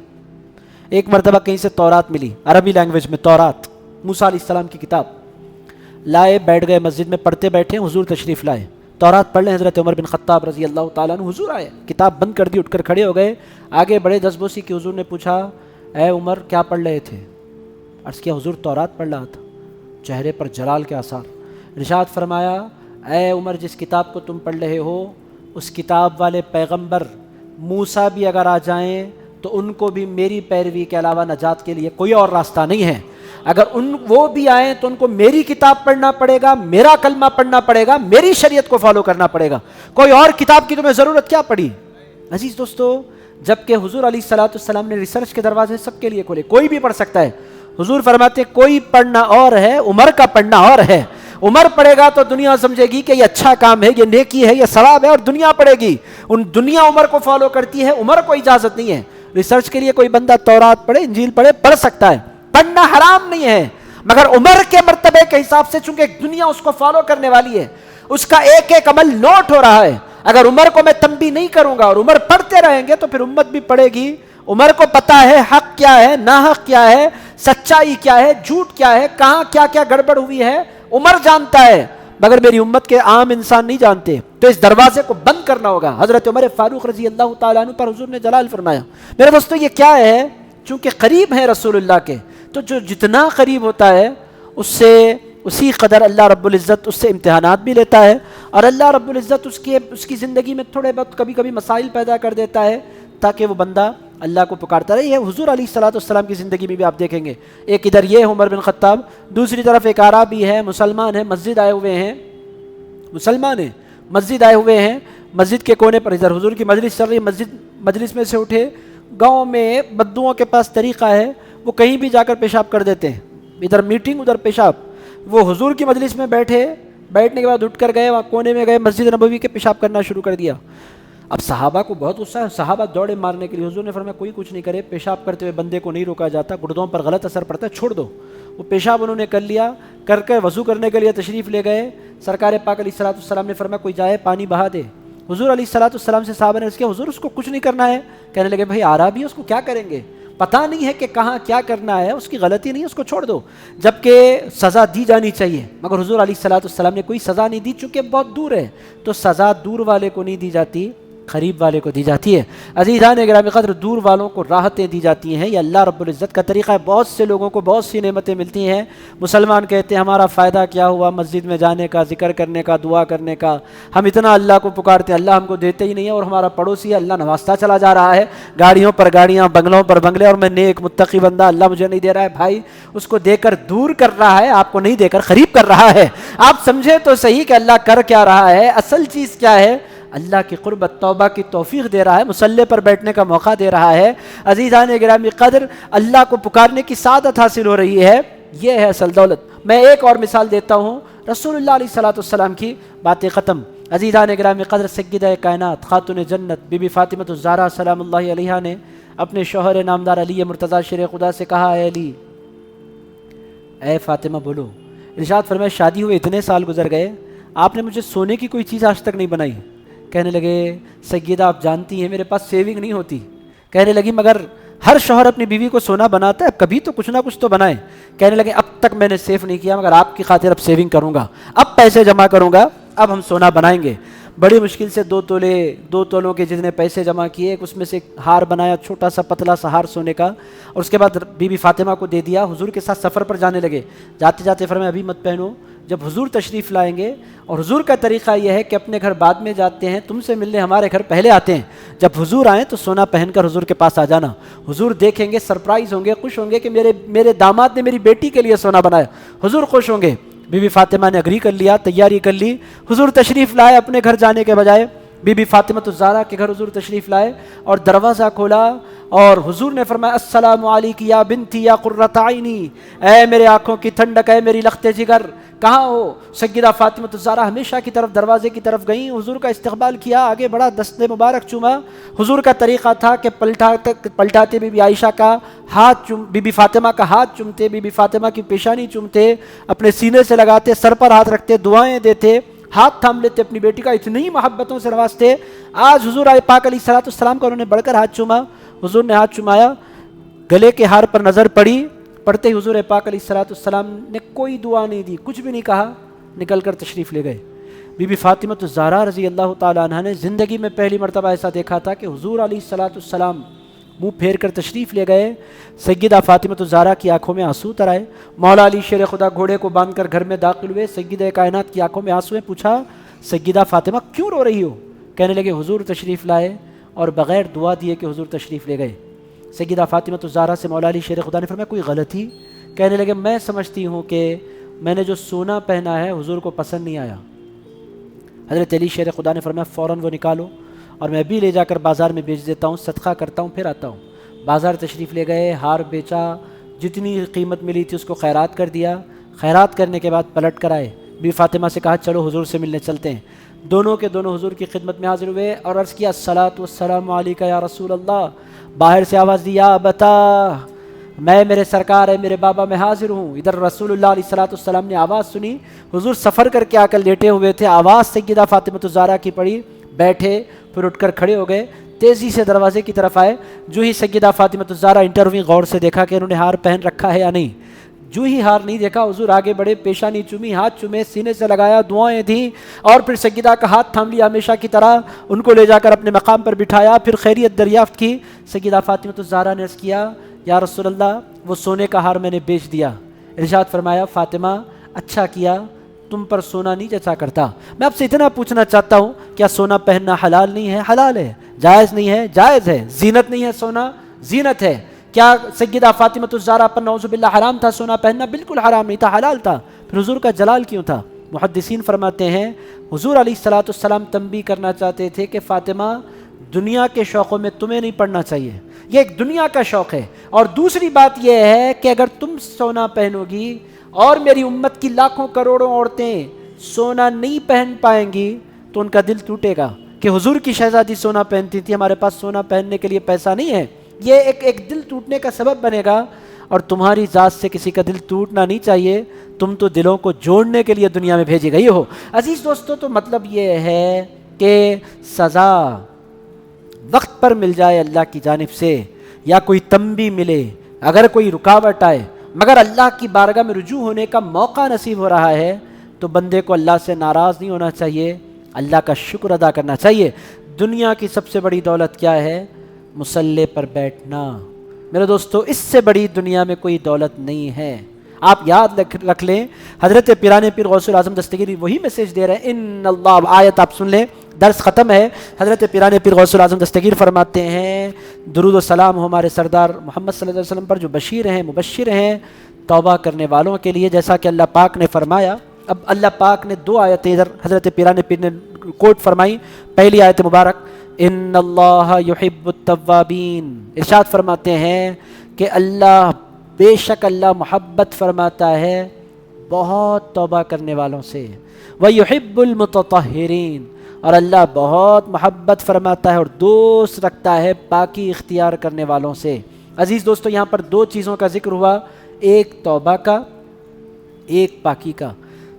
ایک مرتبہ کہیں سے تورات ملی، عربی لینگویج میں تورات، موسیٰ علیہ السلام کی کتاب، لائے، بیٹھ گئے مسجد میں، پڑھتے بیٹھے، حضور تشریف لائے، تورات پڑھ لیں۔ حضرت عمر بن خطاب رضی اللہ تعالیٰ عنہ حضور آئے، کتاب بند کر دی، اٹھ کر کھڑے ہو گئے، آگے بڑے دسبوسی کی۔ حضور نے پوچھا، اے عمر کیا پڑھ رہے تھے؟ عرض کیا حضور تورات پڑھ رہا تھا۔ چہرے پر جلال کے آثار۔ ارشاد فرمایا، اے عمر، جس کتاب کو تم پڑھ رہے ہو اس کتاب والے پیغمبر موسیٰ بھی اگر آ جائیں تو ان کو بھی میری پیروی کے علاوہ نجات کے لیے کوئی اور راستہ نہیں ہے۔ اگر وہ بھی آئیں تو ان کو میری کتاب پڑھنا پڑے گا، میرا کلمہ پڑھنا پڑے گا، میری شریعت کو فالو کرنا پڑے گا، کوئی اور کتاب کی تمہیں ضرورت کیا پڑی؟ عزیز دوستو، جبکہ حضور علیہ الصلوۃ والسلام نے ریسرچ کے دروازے سب کے لیے کھولے، کوئی بھی پڑھ سکتا ہے۔ حضور فرماتے کوئی پڑھنا اور ہے، عمر کا پڑھنا اور ہے۔ عمر پڑھے گا تو دنیا سمجھے گی کہ یہ اچھا کام ہے، یہ نیکی ہے، یہ ثواب ہے، اور دنیا پڑھے گی، دنیا عمر کو فالو کرتی ہے، عمر کو اجازت نہیں ہے۔ ریسرچ کے لیے کوئی بندہ تورات پڑھے، انجیل پڑھے، پڑھ سکتا ہے، پڑھنا حرام نہیں ہے، مگر عمر کے مرتبے کے حساب سے چونکہ دنیا اس کو فالو کرنے والی ہے، اس کا ایک ایک عمل نوٹ ہو رہا ہے۔ اگر عمر کو میں تنبیہ نہیں کروں گا اور عمر پڑھتے رہیں گے تو پھر امت بھی پڑھے گی۔ عمر کو پتا ہے حق کیا ہے، ناحق کیا ہے، سچائی کیا ہے، جھوٹ کیا ہے، کہاں کیا کیا گڑبڑ ہوئی ہے، عمر جانتا ہے، مگر میری امت کے عام انسان نہیں جانتے، تو اس دروازے کو بند کرنا ہوگا۔ حضرت عمر فاروق رضی اللہ تعالیٰ عنہ پر حضور نے جلال فرمایا۔ میرے دوستو، یہ کیا ہے؟ چونکہ قریب ہیں رسول اللہ کے، تو جو جتنا قریب ہوتا ہے اس سے اسی قدر اللہ رب العزت اس سے امتحانات بھی لیتا ہے، اور اللہ رب العزت اس کی زندگی میں تھوڑے بہت کبھی کبھی مسائل پیدا کر دیتا ہے تاکہ وہ بندہ اللہ کو پکارتا رہے۔ یہ حضور علیہ الصلوۃ والسلام کی زندگی میں بھی آپ دیکھیں گے، ایک ادھر یہ عمر بن خطاب، دوسری طرف ایک اعرابی ہے، مسلمان ہے، مسجد آئے ہوئے ہیں، مسلمان ہیں، مسجد آئے ہوئے ہیں، مسجد کے کونے پر ادھر حضور کی مجلس چل رہی، مجلس میں سے اٹھے، گاؤں میں بدوؤں کے پاس طریقہ ہے، وہ کہیں بھی جا کر پیشاب کر دیتے ہیں، ادھر میٹنگ ادھر پیشاب۔ وہ حضور کی مجلس میں بیٹھنے کے بعد اٹھ کر گئے، وہاں کونے میں گئے، مسجد نبوی کے پیشاب کرنا شروع کر دیا۔ اب صحابہ کو بہت غصہ ہے، صحابہ دوڑے مارنے کے لیے، حضور نے فرمایا کوئی کچھ نہیں کرے، پیشاب کرتے ہوئے بندے کو نہیں روکا جاتا، گردوں پر غلط اثر پڑتا ہے، چھوڑ دو۔ وہ پیشاب انہوں نے کر لیا، کر کے وضو کرنے کے لیے تشریف لے گئے، سرکار پاک علیہ الصلوۃ والسلام نے فرمایا کوئی جائے پانی بہا دے۔ حضور علیہ الصلوۃ والسلام سے صحابہ نے عرض کیا حضور اس کو کچھ نہیں کرنا ہے؟ کہنے لگے بھائی اعرابی ہے، اس کو کیا کریں گے، پتہ نہیں ہے کہ کہاں کیا کرنا ہے، اس کی غلطی نہیں ہے، اس کو چھوڑ دو، جبکہ سزا دی جانی چاہیے، مگر حضور علیہ الصلوۃ والسلام نے کوئی سزا نہیں دی، چونکہ بہت دور ہے، تو سزا دور والے کو نہیں دی جاتی، قریب والے کو دی جاتی ہے۔ عزیزان گرامی قدر، دور والوں کو راحتیں دی جاتی ہیں، یہ اللہ رب العزت کا طریقہ ہے۔ بہت سے لوگوں کو بہت سی نعمتیں ملتی ہیں، مسلمان کہتے ہیں ہمارا فائدہ کیا ہوا مسجد میں جانے کا، ذکر کرنے کا، دعا کرنے کا، ہم اتنا اللہ کو پکارتے ہیں، اللہ ہم کو دیتے ہی نہیں ہے، اور ہمارا پڑوسی ہے اللہ نوازتا چلا جا رہا ہے، گاڑیوں پر گاڑیاں، بنگلوں پر بنگلے، اور میں نیک متقی بندہ، اللہ مجھے نہیں دے رہا ہے۔ بھائی اس کو دے کر دور کر رہا ہے، آپ کو نہیں دے کر قریب کر رہا ہے۔ آپ سمجھے تو صحیح کہ اللہ کر کیا رہا ہے، اصل چیز کیا ہے؟ اللہ کی قربت، توبہ کی توفیق دے رہا ہے، مصلی پر بیٹھنے کا موقع دے رہا ہے۔ عزیزان گرامی قدر، اللہ کو پکارنے کی سعادت حاصل ہو رہی ہے، یہ ہے اصل دولت۔ میں ایک اور مثال دیتا ہوں، رسول اللہ علیہ السلام کی باتیں ختم۔ عزیزان گرامی قدر، سیدہ کائنات خاتون جنت بی بی فاطمہ الزہرا سلام اللہ علیہا نے اپنے شوہر نامدار علی مرتضیٰ شیر خدا سے کہا، اے علی، اے فاطمہ بولو۔ ارشاد فرمایا شادی ہوئے اتنے سال گزر گئے، آپ نے مجھے سونے کی کوئی چیز آج تک نہیں بنائی۔ کہنے لگے سیدہ آپ جانتی ہیں میرے پاس سیونگ نہیں ہوتی۔ کہنے لگی مگر ہر شوہر اپنی بیوی کو سونا بناتا ہے، کبھی تو کچھ نہ کچھ تو بنائے۔ کہنے لگے اب تک میں نے سیو نہیں کیا، مگر آپ کی خاطر اب سیونگ کروں گا، اب پیسے جمع کروں گا، اب ہم سونا بنائیں گے۔ بڑی مشکل سے 2 تولوں کے جتنے پیسے جمع کیے، اس میں سے ایک ہار بنایا، چھوٹا سا پتلا سا ہار سونے کا، اور اس کے بعد بی بی فاطمہ کو دے دیا۔ حضور کے ساتھ سفر پر جانے لگے، جاتے جاتے فرمایا ابھی مت پہنو، جب حضور تشریف لائیں گے، اور حضور کا طریقہ یہ ہے کہ اپنے گھر بعد میں جاتے ہیں، تم سے ملنے ہمارے گھر پہلے آتے ہیں، جب حضور آئیں تو سونا پہن کر حضور کے پاس آ جانا۔ حضور دیکھیں گے، سرپرائز ہوں گے، خوش ہوں گے کہ میرے داماد نے میری بیٹی کے لیے سونا بنایا، حضور خوش ہوں گے۔ بی بی فاطمہ نے اگری کر لیا، تیاری کر لی، حضور تشریف لائے، اپنے گھر جانے کے بجائے بی بی فاطمہ الزہرا کے گھر حضور تشریف لائے اور دروازہ کھولا، اور حضور نے فرمایا السلام علیک یا بنتی یا قرۃ عینی، اے میرے آنکھوں کی ٹھنڈک، اے میری لخت جگر، کہاں ہو؟ سیدہ فاطمہ الزہرا ہمیشہ کی طرف، دروازے کی طرف گئیں، حضور کا استقبال کیا، آگے بڑھا، دست مبارک چوما۔ حضور کا طریقہ تھا کہ پلٹاتے بی بی عائشہ کا ہاتھ بی بی فاطمہ کا ہاتھ چومتے، بی بی فاطمہ کی پیشانی چومتے، اپنے سینے سے لگاتے، سر پر ہاتھ رکھتے، دعائیں دیتے، ہاتھ تھام لیتے اپنی بیٹی کا، اتنی محبتوں سے نوازتے۔ آج حضور پاک علیہ السلام کا انہوں نے بڑھ کر ہاتھ چوما، حضور نے ہاتھ چومایا، گلے کے ہار پر نظر پڑی، پڑھتے ہی حضور پاک علیہ السلام نے کوئی دعا نہیں دی، کچھ بھی نہیں کہا، نکل کر تشریف لے گئے۔ بی بی فاطمہ الزہرا رضی اللہ تعالیٰ عنہ نے زندگی میں پہلی مرتبہ ایسا دیکھا تھا کہ حضور علیہ السلام منہ پھیر کر تشریف لے گئے، سیدہ فاطمہ الزہرا کی آنکھوں میں آنسو اتر آئے، مولا علی شیر خدا گھوڑے کو باندھ کر گھر میں داخل ہوئے، سیدہ کائنات کی آنکھوں میں آنسو ہیں، پوچھا سیدہ فاطمہ کیوں رو رہی ہو؟ کہنے لگے حضور تشریف لائے اور بغیر دعا دیے کہ حضور تشریف لے گئے۔ سیدہ فاطمہ الزہرا سے مولا علی شیر خدا نے فرمایا کوئی غلطی؟ کہنے لگے میں سمجھتی ہوں کہ میں نے جو سونا پہنا ہے حضور کو پسند نہیں آیا۔ حضرت علی شیر خدا نے فرمایا فوراً وہ نکالو اور میں بھی لے جا کر بازار میں بیچ دیتا ہوں، صدقہ کرتا ہوں، پھر آتا ہوں۔ بازار تشریف لے گئے، ہار بیچا، جتنی قیمت ملی تھی اس کو خیرات کر دیا، خیرات کرنے کے بعد پلٹ کر آئے، بی فاطمہ سے کہا چلو حضور سے ملنے چلتے ہیں۔ دونوں کے دونوں حضور کی خدمت میں حاضر ہوئے اور عرض کیا الصلاۃ والسلام علیک یا رسول اللہ۔ باہر سے آواز دی یا بتا، میں میرے سرکار ہے، میرے بابا میں حاضر ہوں۔ ادھر رسول اللہ علیہ السلام نے آواز سنی، حضور سفر کر کے آ کر لیٹے ہوئے تھے، آواز سیدہ فاطمہ الزہرا کی پڑی، بیٹھے، پھر اٹھ کر کھڑے ہو گئے، تیزی سے دروازے کی طرف آئے۔ جو ہی سیدہ فاطمہ الزہرا انٹر ہوئی، غور سے دیکھا کہ انہوں نے ہار پہن رکھا ہے یا نہیں۔ جو ہی ہار نہیں دیکھا، حضور آگے بڑھے، پیشانی چومی، ہاتھ چومے، سینے سے لگایا، دعائیں دیں، اور پھر سیدہ کا ہاتھ تھام لیا ہمیشہ کی طرح، ان کو لے جا کر اپنے مقام پر بٹھایا، پھر خیریت دریافت کی۔ سیدہ فاطمہ الزہرا نے عرض کیا یا رسول اللہ وہ سونے کا ہار میں نے بیچ دیا۔ ارشاد فرمایا فاطمہ اچھا کیا، تم پر سونا نہیں جچا کرتا۔ میں آپ سے اتنا پوچھنا چاہتا ہوں، کیا سونا پہننا حلال نہیں ہے؟ حلال ہے۔ جائز نہیں ہے؟ جائز ہے۔ زینت نہیں ہے سونا؟ زینت ہے۔ کیا سیدہ فاطمہ الزہرا پر نعوذ باللہ حرام تھا سونا پہننا؟ بالکل حرام نہیں تھا، حلال تھا۔ پھر حضور کا جلال کیوں تھا؟ محدثین فرماتے ہیں حضور علیہ السلام تنبیہ کرنا چاہتے تھے کہ فاطمہ دنیا کے شوقوں میں تمہیں نہیں پڑنا چاہیے، یہ ایک دنیا کا شوق ہے، اور دوسری بات یہ ہے کہ اگر تم سونا پہنو گی اور میری امت کی لاکھوں کروڑوں عورتیں سونا نہیں پہن پائیں گی تو ان کا دل ٹوٹے گا کہ حضور کی شہزادی سونا پہنتی تھی، ہمارے پاس سونا پہننے کے لیے پیسہ نہیں ہے۔ یہ ایک دل ٹوٹنے کا سبب بنے گا، اور تمہاری ذات سے کسی کا دل ٹوٹنا نہیں چاہیے، تم تو دلوں کو جوڑنے کے لیے دنیا میں بھیجی گئی ہو۔ عزیز دوستو، تو مطلب یہ ہے کہ سزا وقت پر مل جائے اللہ کی جانب سے، یا کوئی تنبیہ ملے، اگر کوئی رکاوٹ آئے، مگر اللہ کی بارگاہ میں رجوع ہونے کا موقع نصیب ہو رہا ہے تو بندے کو اللہ سے ناراض نہیں ہونا چاہیے، اللہ کا شکر ادا کرنا چاہیے۔ دنیا کی سب سے بڑی دولت کیا ہے؟ مصلی پر بیٹھنا۔ میرے دوستو اس سے بڑی دنیا میں کوئی دولت نہیں ہے۔ آپ یاد رکھ لیں، حضرت پیران پیر غوث الاعظم دستگیری وہی میسیج دے رہے ہیں، ان اللہ، آیت آپ سن لیں، درس ختم ہے۔ حضرت پیران پیر غوث الاعظم دستگیر فرماتے ہیں، درود و سلام ہو ہمارے سردار محمد صلی اللہ علیہ وسلم پر، جو بشیر ہیں مبشر ہیں توبہ کرنے والوں کے لیے، جیسا کہ اللہ پاک نے فرمایا۔ اب اللہ پاک نے دو آیتیں ادھر حضرت پیران پیر نے کوٹ فرمائی۔ پہلی آیت مبارک، ان اللہ یحب التوابین، ارشاد فرماتے ہیں کہ اللہ، بے شک اللہ محبت فرماتا ہے بہت توبہ کرنے والوں سے، وَيُحِبُّ الْمُتَطَهِّرِينَ، اور اللہ بہت محبت فرماتا ہے اور دوست رکھتا ہے پاکی اختیار کرنے والوں سے۔ عزیز دوستو، یہاں پر دو چیزوں کا ذکر ہوا، ایک توبہ کا، ایک پاکی کا۔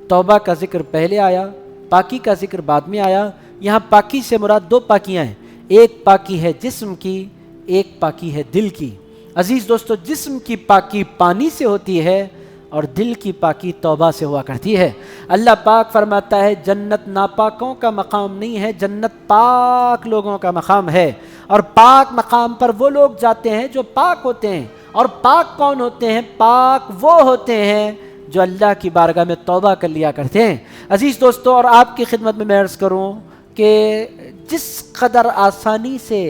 توبہ کا ذکر پہلے آیا، پاکی کا ذکر بعد میں آیا۔ یہاں پاکی سے مراد دو پاکیاں ہیں، ایک پاکی ہے جسم کی، ایک پاکی ہے دل کی۔ عزیز دوستو، جسم کی پاکی پانی سے ہوتی ہے اور دل کی پاکی توبہ سے ہوا کرتی ہے۔ اللہ پاک فرماتا ہے جنت ناپاکوں کا مقام نہیں ہے، جنت پاک لوگوں کا مقام ہے، اور پاک مقام پر وہ لوگ جاتے ہیں جو پاک ہوتے ہیں۔ اور پاک کون ہوتے ہیں؟ پاک وہ ہوتے ہیں جو اللہ کی بارگاہ میں توبہ کر لیا کرتے ہیں۔ عزیز دوستو، اور آپ کی خدمت میں عرض کروں کہ جس قدر آسانی سے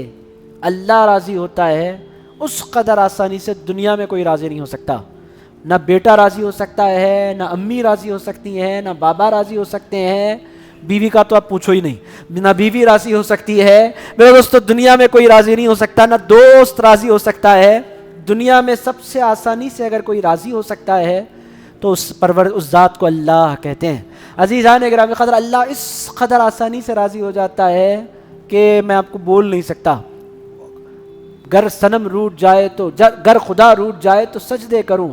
اللہ راضی ہوتا ہے، اس قدر آسانی سے دنیا میں کوئی راضی نہیں ہو سکتا۔ نہ بیٹا راضی ہو سکتا ہے، نہ امی راضی ہو سکتی ہیں، نہ بابا راضی ہو سکتے ہیں، بیوی کا تو آپ پوچھو ہی نہیں، نہ بیوی راضی ہو سکتی ہے۔ میرے دوستو، دنیا میں کوئی راضی نہیں ہو سکتا، نہ دوست راضی ہو سکتا ہے۔ دنیا میں سب سے آسانی سے اگر کوئی راضی ہو سکتا ہے تو اس ذات کو اللہ کہتے ہیں۔ عزیزان گرامی قدر، اللہ اس قدر آسانی سے راضی ہو جاتا ہے کہ میں آپ کو بول نہیں سکتا۔ گر صنم روٹ جائے تو، گر خدا روٹ جائے تو سجدے کروں،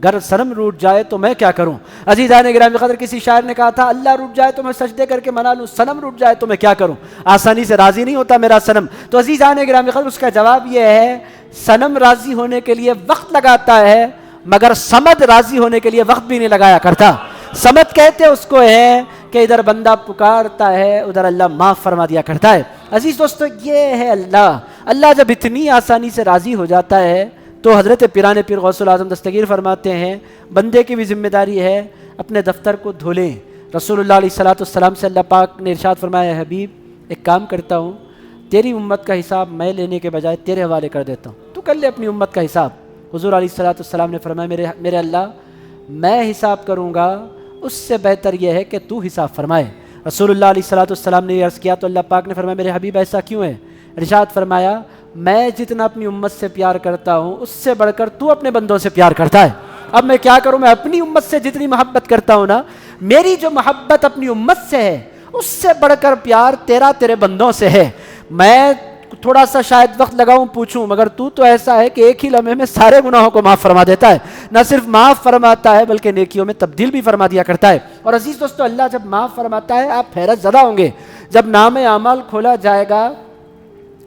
گر صنم روٹ جائے تو میں کیا کروں۔ عزیزان گرامی قدر، کسی شاعر نے کہا تھا اللہ روٹ جائے تو میں سجدے کر کے منا لوں، صنم روٹ جائے تو میں کیا کروں، آسانی سے راضی نہیں ہوتا میرا صنم۔ تو عزیزان گرامی قدر، اس کا جواب یہ ہے، صنم راضی ہونے کے لیے وقت لگاتا ہے، مگر صمد راضی ہونے کے لیے وقت بھی نہیں لگایا کرتا۔ صمد کہتے اس کو ہے کہ ادھر بندہ پکارتا ہے، ادھر اللہ معاف فرما دیا کرتا ہے۔ عزیز دوستو، یہ ہے اللہ۔ اللہ جب اتنی آسانی سے راضی ہو جاتا ہے تو حضرت پیران پیر غوث الاعظم دستگیر فرماتے ہیں بندے کی بھی ذمہ داری ہے اپنے دفتر کو دھو لیں۔ رسول اللہ علیہ الصلوۃ والسلام سے اللہ پاک نے ارشاد فرمایا، حبیب ایک کام کرتا ہوں، تیری امت کا حساب میں لینے کے بجائے تیرے حوالے کر دیتا ہوں، تو کر لے اپنی امت کا حساب۔ حضور علیہ الصلوۃ والسلام نے فرمایا، میرے اللہ، میں حساب کروں گا، اس سے بہتر یہ ہے کہ تو حساب فرمائے۔ رسول اللہ علیہ الصلوۃ والسلام نے یہ عرض کیا تو اللہ پاک نے فرمایا، میرے حبیب ایسا کیوں ہے؟ ارشاد فرمایا، میں جتنا اپنی امت سے پیار کرتا ہوں اس سے بڑھ کر تو اپنے بندوں سے پیار کرتا ہے۔ اب میں کیا کروں؟ میں اپنی امت سے جتنی محبت کرتا ہوں نا، میری جو محبت اپنی امت سے ہے اس سے بڑھ کر پیار تیرے بندوں سے ہے۔ میں تھوڑا سا شاید وقت لگاؤں پوچھوں، مگر تو ایسا ہے کہ ایک ہی لمحے میں سارے گناہوں کو معاف فرما دیتا ہے۔ نہ صرف معاف فرماتا ہے بلکہ نیکیوں میں تبدیل بھی فرما دیا کرتا ہے۔ اور عزیز دوستو، اللہ جب معاف فرماتا ہے آپ حیرت زدہ ہوں گے۔ جب نام اعمال کھولا جائے گا،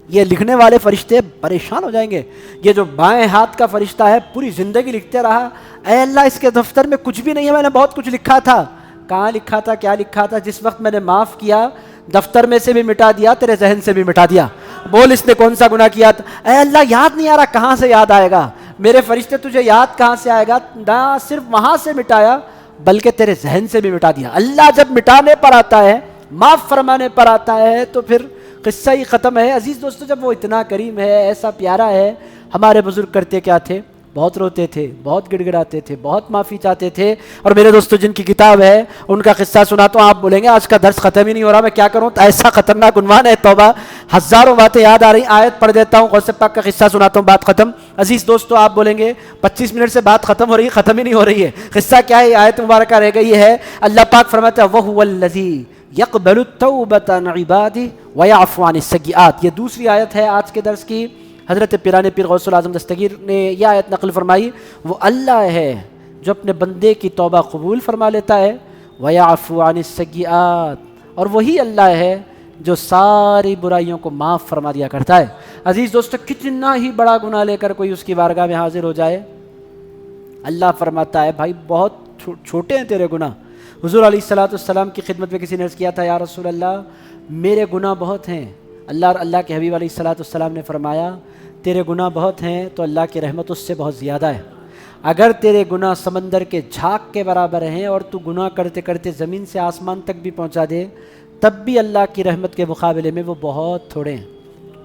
یہ لکھنے والے فرشتے پریشان ہو جائیں گے۔ یہ جو بائیں ہاتھ کا فرشتہ ہے پوری زندگی لکھتے رہا، اے اللہ اس کے دفتر میں کچھ بھی نہیں ہے، میں نے بہت کچھ لکھا تھا۔ کہاں لکھا تھا؟ کیا لکھا تھا؟ جس وقت میں نے معاف کیا، دفتر میں سے بھی مٹا دیا، تیرے ذہن سے بھی مٹا دیا۔ بول اس نے کون سا گناہ کیا تھا؟ اے اللہ یاد نہیں آ رہا، کہاں سے یاد آئے گا؟ میرے فرشتے تجھے یاد کہاں سے آئے گا؟ نہ صرف وہاں سے مٹایا بلکہ تیرے ذہن سے بھی مٹا دیا۔ اللہ جب مٹانے پر آتا ہے، معاف فرمانے پر آتا ہے تو پھر قصہ ہی ختم ہے۔ عزیز دوستو، جب وہ اتنا کریم ہے، ایسا پیارا ہے، ہمارے بزرگ کرتے کیا تھے؟ بہت روتے تھے، بہت گڑ گڑاتے تھے، بہت معافی چاہتے تھے۔ اور میرے دوستو جن کی کتاب ہے ان کا قصہ سناتا ہوں، آپ بولیں گے آج کا درس ختم ہی نہیں ہو رہا، میں کیا کروں؟ ایسا خطرناک عنوان ہے توبہ، ہزاروں باتیں یاد آ رہی، آیت پڑھ دیتا ہوں، غوث پاک کا قصہ سناتا ہوں، بات ختم۔ عزیز دوستو آپ بولیں گے 25 منٹ سے بات ختم ہو رہی ہے، ختم ہی نہیں ہو رہی ہے، قصہ کیا ہے؟ آیت مبارکہ رہ گئی ہے۔ اللہ پاک فرماتا ہے وَهُوَ الَّذِي يَقْبَلُ التَّوْبَةَ عَنْ عِبَادِهِ وَيَعْفُو عَنِ السَّيِّئَاتِ۔ یہ دوسری آیت ہے آج کے درس کی۔ حضرت پیران پیر غوث الاعظم دستگیر نے یہ آیت نقل فرمائی، وہ اللہ ہے جو اپنے بندے کی توبہ قبول فرما لیتا ہے، وَيَعْفُو عَنِ السَّيِّئَاتِ، اور وہی اللہ ہے جو ساری برائیوں کو معاف فرما دیا کرتا ہے۔ عزیز دوستو، کتنا ہی بڑا گناہ لے کر کوئی اس کی بارگاہ میں حاضر ہو جائے، اللہ فرماتا ہے بھائی بہت چھوٹے ہیں تیرے گناہ۔ حضور علیہ الصلوۃ والسلام کی خدمت میں کسی نے عرض کیا تھا، یا رسول اللہ میرے گناہ بہت ہیں، اللہ اور اللہ کے حبیب علیہ الصلوۃ والسلام نے فرمایا تیرے گناہ بہت ہیں تو اللہ کی رحمت اس سے بہت زیادہ ہے، اگر تیرے گناہ سمندر کے جھاگ کے برابر ہیں اور تو گناہ کرتے کرتے زمین سے آسمان تک بھی پہنچا دے تب بھی اللہ کی رحمت کے مقابلے میں وہ بہت تھوڑے ہیں۔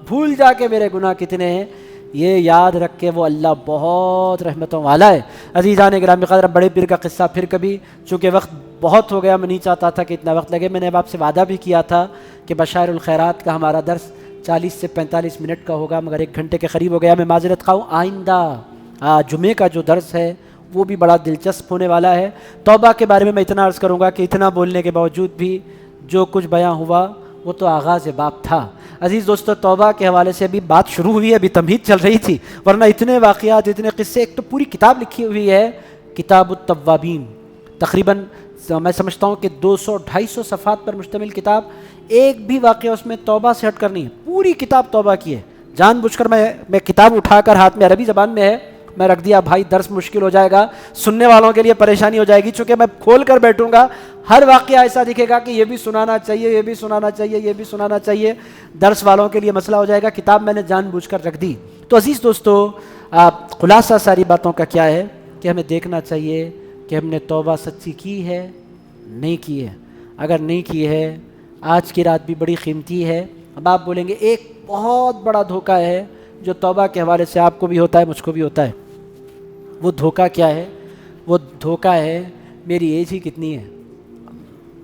بھول جا کے میرے گناہ کتنے ہیں، یہ یاد رکھ کے وہ اللہ بہت رحمتوں والا ہے۔ عزیزان گرامی قدر، بڑے پیر کا قصہ پھر کبھی، چونکہ وقت بہت ہو گیا، میں نہیں چاہتا تھا کہ اتنا وقت لگے۔ میں نے اب آپ سے وعدہ بھی کیا تھا کہ بشائر الخیرات کا ہمارا درس 40 سے 45 منٹ کا ہوگا، مگر 1 گھنٹے کے قریب ہو گیا۔ میں معذرت خواہ ہوں، آئندہ جمعے کا جو درس ہے وہ بھی بڑا دلچسپ ہونے والا ہے۔ توبہ کے بارے میں اتنا عرض کروں گا کہ اتنا بولنے کے باوجود بھی جو کچھ بیان ہوا وہ تو آغاز باب تھا۔ عزیز دوستو، توبہ کے حوالے سے ابھی بات شروع ہوئی ہے، ابھی تمہید چل رہی تھی، ورنہ اتنے واقعات، اتنے قصے، ایک تو پوری کتاب لکھی ہوئی ہے کتاب التوابین، تقریباً میں سمجھتا ہوں کہ 200-250 صفحات پر مشتمل کتاب، ایک بھی واقعہ اس میں توبہ سے ہٹ کر نہیں ہے، پوری کتاب توبہ کی ہے۔ جان بوجھ کر میں کتاب اٹھا کر، ہاتھ میں عربی زبان میں ہے، میں رکھ دیا، بھائی درس مشکل ہو جائے گا، سننے والوں کے لیے پریشانی ہو جائے گی، چونکہ میں کھول کر بیٹھوں گا ہر واقعہ ایسا دکھے گا کہ یہ بھی سنانا چاہیے، یہ بھی سنانا چاہیے، یہ بھی سنانا چاہیے، درس والوں کے لیے مسئلہ ہو جائے گا۔ کتاب میں نے جان بوجھ کر رکھ دی۔ تو عزیز دوستو، خلاصہ ساری باتوں کا کیا ہے کہ ہمیں دیکھنا چاہیے کہ ہم نے توبہ سچی کی ہے، نہیں کی ہے۔ اگر نہیں کی ہے، آج کی رات بھی بڑی قیمتی ہے۔ اب آپ بولیں گے ایک بہت بڑا دھوکہ ہے جو توبہ کے حوالے سے آپ کو بھی ہوتا ہے، مجھ کو بھی ہوتا ہے۔ وہ دھوکہ کیا ہے؟ وہ دھوکہ ہے میری ایج ہی کتنی ہے،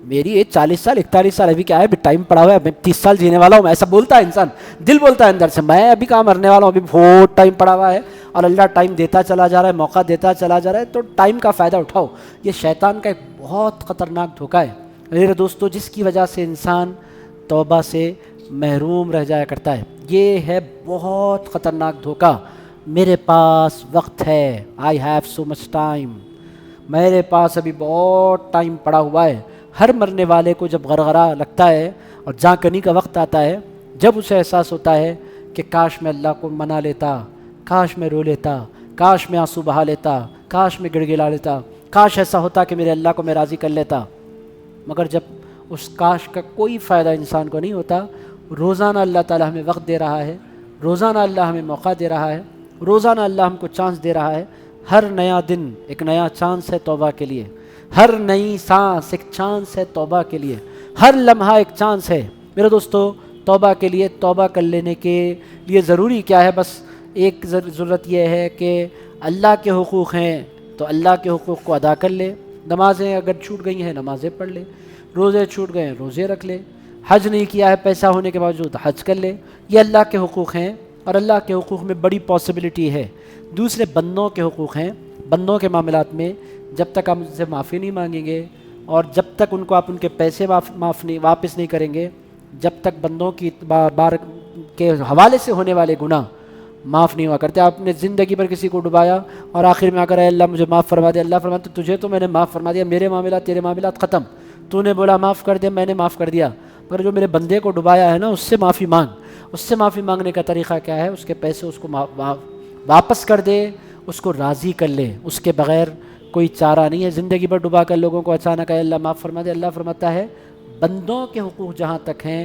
میری ایج 40 سال 41 سال، ابھی کیا ہے، ابھی ٹائم پڑا ہوا ہے، میں 30 سال جینے والا ہوں، ایسا بولتا ہے انسان، دل بولتا ہے اندر سے، میں ابھی کہاں مرنے والا ہوں، ابھی بہت ٹائم پڑا ہوا ہے، اور اللہ ٹائم دیتا چلا جا رہا ہے، موقع دیتا چلا جا رہا ہے، تو ٹائم کا فائدہ اٹھاؤ۔ یہ شیطان کا ایک بہت خطرناک دھوکہ ہے میرے دوستو، جس کی وجہ سے انسان توبہ سے محروم رہ جایا کرتا ہے۔ یہ ہے بہت خطرناک دھوکہ۔ میرے پاس وقت ہے، I have so much time, میرے پاس ابھی بہت ٹائم پڑا ہوا ہے۔ ہر مرنے والے کو جب غرغرہ لگتا ہے اور جاں کنی کا وقت آتا ہے، جب اسے احساس ہوتا ہے کہ کاش میں اللہ کو منا لیتا، کاش میں رو لیتا، کاش میں آنسو بہا لیتا، کاش میں گڑ گڑا لیتا، کاش ایسا ہوتا کہ میرے اللہ کو میں راضی کر لیتا، مگر جب اس کاش کا کوئی فائدہ انسان کو نہیں ہوتا۔ روزانہ اللہ تعالیٰ ہمیں وقت دے رہا ہے، روزانہ اللہ ہمیں موقع دے رہا ہے، روزانہ اللہ ہم کو چانس دے رہا ہے۔ ہر نیا دن ایک نیا چانس ہے توبہ کے لیے، ہر نئی سانس ایک چانس ہے توبہ کے لیے، ہر لمحہ ایک چانس ہے میرے دوستو توبہ کے لیے۔ توبہ کر لینے کے لیے ضروری کیا ہے؟ بس ایک ضرورت یہ ہے کہ اللہ کے حقوق ہیں تو اللہ کے حقوق کو ادا کر لے۔ نمازیں اگر چھوٹ گئی ہیں، نمازیں پڑھ لے، روزے چھوٹ گئے ہیں، روزے رکھ لے، حج نہیں کیا ہے پیسہ ہونے کے باوجود حج کر لے، یہ اللہ کے حقوق ہیں، اور اللہ کے حقوق میں بڑی پاسبلٹی ہے۔ دوسرے بندوں کے حقوق ہیں، بندوں کے معاملات میں جب تک آپ ان سے معافی نہیں مانگیں گے، اور جب تک ان کو آپ ان کے پیسے واپس نہیں کریں گے، جب تک بندوں کی بار کے حوالے سے ہونے والے گناہ معاف نہیں ہوا کرتے۔ آپ نے زندگی پر کسی کو ڈبایا اور آخر میں آ کر اے اللہ مجھے معاف فرما دیا، اللہ فرماتا تجھے تو میں نے معاف فرما دیا، میرے معاملات تیرے معاملات ختم، تو نے بولا معاف کر دیا، میں نے معاف کر دیا، مگر جو میرے بندے کو ڈبایا ہے نا، اس سے معافی مانگ۔ اس سے معافی مانگنے کا طریقہ کیا ہے؟ اس کے پیسے اس کو واپس کر دے، اس کو راضی کر لے، اس کے بغیر کوئی چارہ نہیں ہے۔ زندگی پر ڈبا کر لوگوں کو اچانک ہے اللہ معاف فرما دے، اللہ فرماتا ہے بندوں کے حقوق جہاں تک ہیں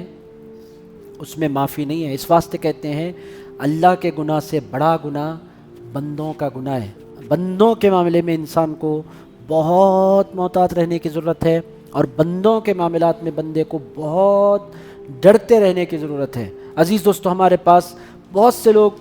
اس میں معافی نہیں ہے۔ اس واسطے کہتے ہیں اللہ کے گناہ سے بڑا گناہ بندوں کا گناہ ہے۔ بندوں کے معاملے میں انسان کو بہت محتاط رہنے کی ضرورت ہے، اور بندوں کے معاملات میں بندے کو بہت ڈرتے رہنے کی ضرورت ہے۔ عزیز دوستو، ہمارے پاس بہت سے لوگ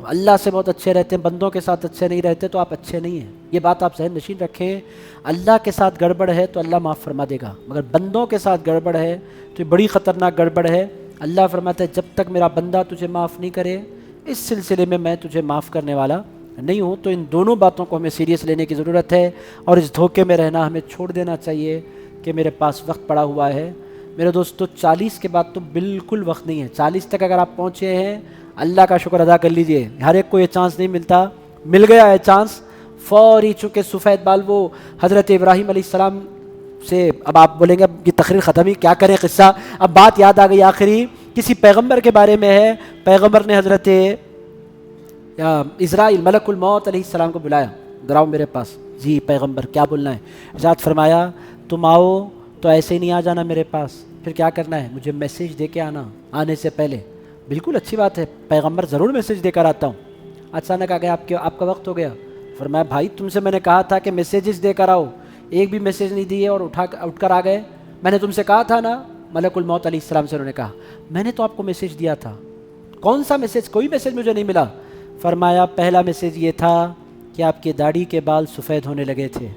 اللہ سے بہت اچھے رہتے ہیں، بندوں کے ساتھ اچھے نہیں رہتے، تو آپ اچھے نہیں ہیں، یہ بات آپ ذہن نشین رکھیں۔ اللہ کے ساتھ گڑبڑ ہے تو اللہ معاف فرما دے گا، مگر بندوں کے ساتھ گڑبڑ ہے تو یہ بڑی خطرناک گڑبڑ ہے۔ اللہ فرماتا ہے جب تک میرا بندہ تجھے معاف نہیں کرے، اس سلسلے میں میں تجھے معاف کرنے والا نہیں ہوں۔ تو ان دونوں باتوں کو ہمیں سیریس لینے کی ضرورت ہے، اور اس دھوکے میں رہنا ہمیں چھوڑ دینا چاہیے کہ میرے پاس وقت پڑا ہوا ہے۔ میرے دوستو 40 کے بعد تو بالکل وقت نہیں ہے۔ 40 تک اگر آپ پہنچے ہیں، اللہ کا شکر ادا کر لیجئے، ہر ایک کو یہ چانس نہیں ملتا، مل گیا ہے چانس فوری۔ چونکہ سفید بال وہ حضرت ابراہیم علیہ السلام سے، اب آپ بولیں گے اب یہ تقریر ختم ہی، کیا کریں قصہ، اب بات یاد آ گئی آخری، کسی پیغمبر کے بارے میں ہے، پیغمبر نے حضرت اسرائیل ملک الموت علیہ السلام کو بلایا، دراؤ میرے پاس، جی پیغمبر کیا بولنا ہے؟ ارشاد فرمایا تم آؤ تو ایسے ہی نہیں آ جانا میرے پاس، پھر کیا کرنا ہے؟ مجھے میسیج دے کے آنا آنے سے پہلے۔ بالکل اچھی بات ہے، پیغمبر ضرور میسیج دے کر آتا ہوں۔ اچانک آ گیا آپ کا وقت ہو گیا، فرمایا بھائی تم سے میں نے کہا تھا کہ میسیجز دے کر آؤ، ایک بھی میسیج نہیں دیے اور اٹھ کر آ گئے۔ میں نے تم سے کہا تھا نا، ملک الموت علیہ السلام سے انہوں نے کہا میں نے تو آپ کو میسیج دیا تھا، کون سا میسیج؟ کوئی میسیج مجھے نہیں ملا۔ فرمایا پہلا میسیج یہ تھا کہ آپ کی داڑھی کے بال سفید ہونے لگے تھے،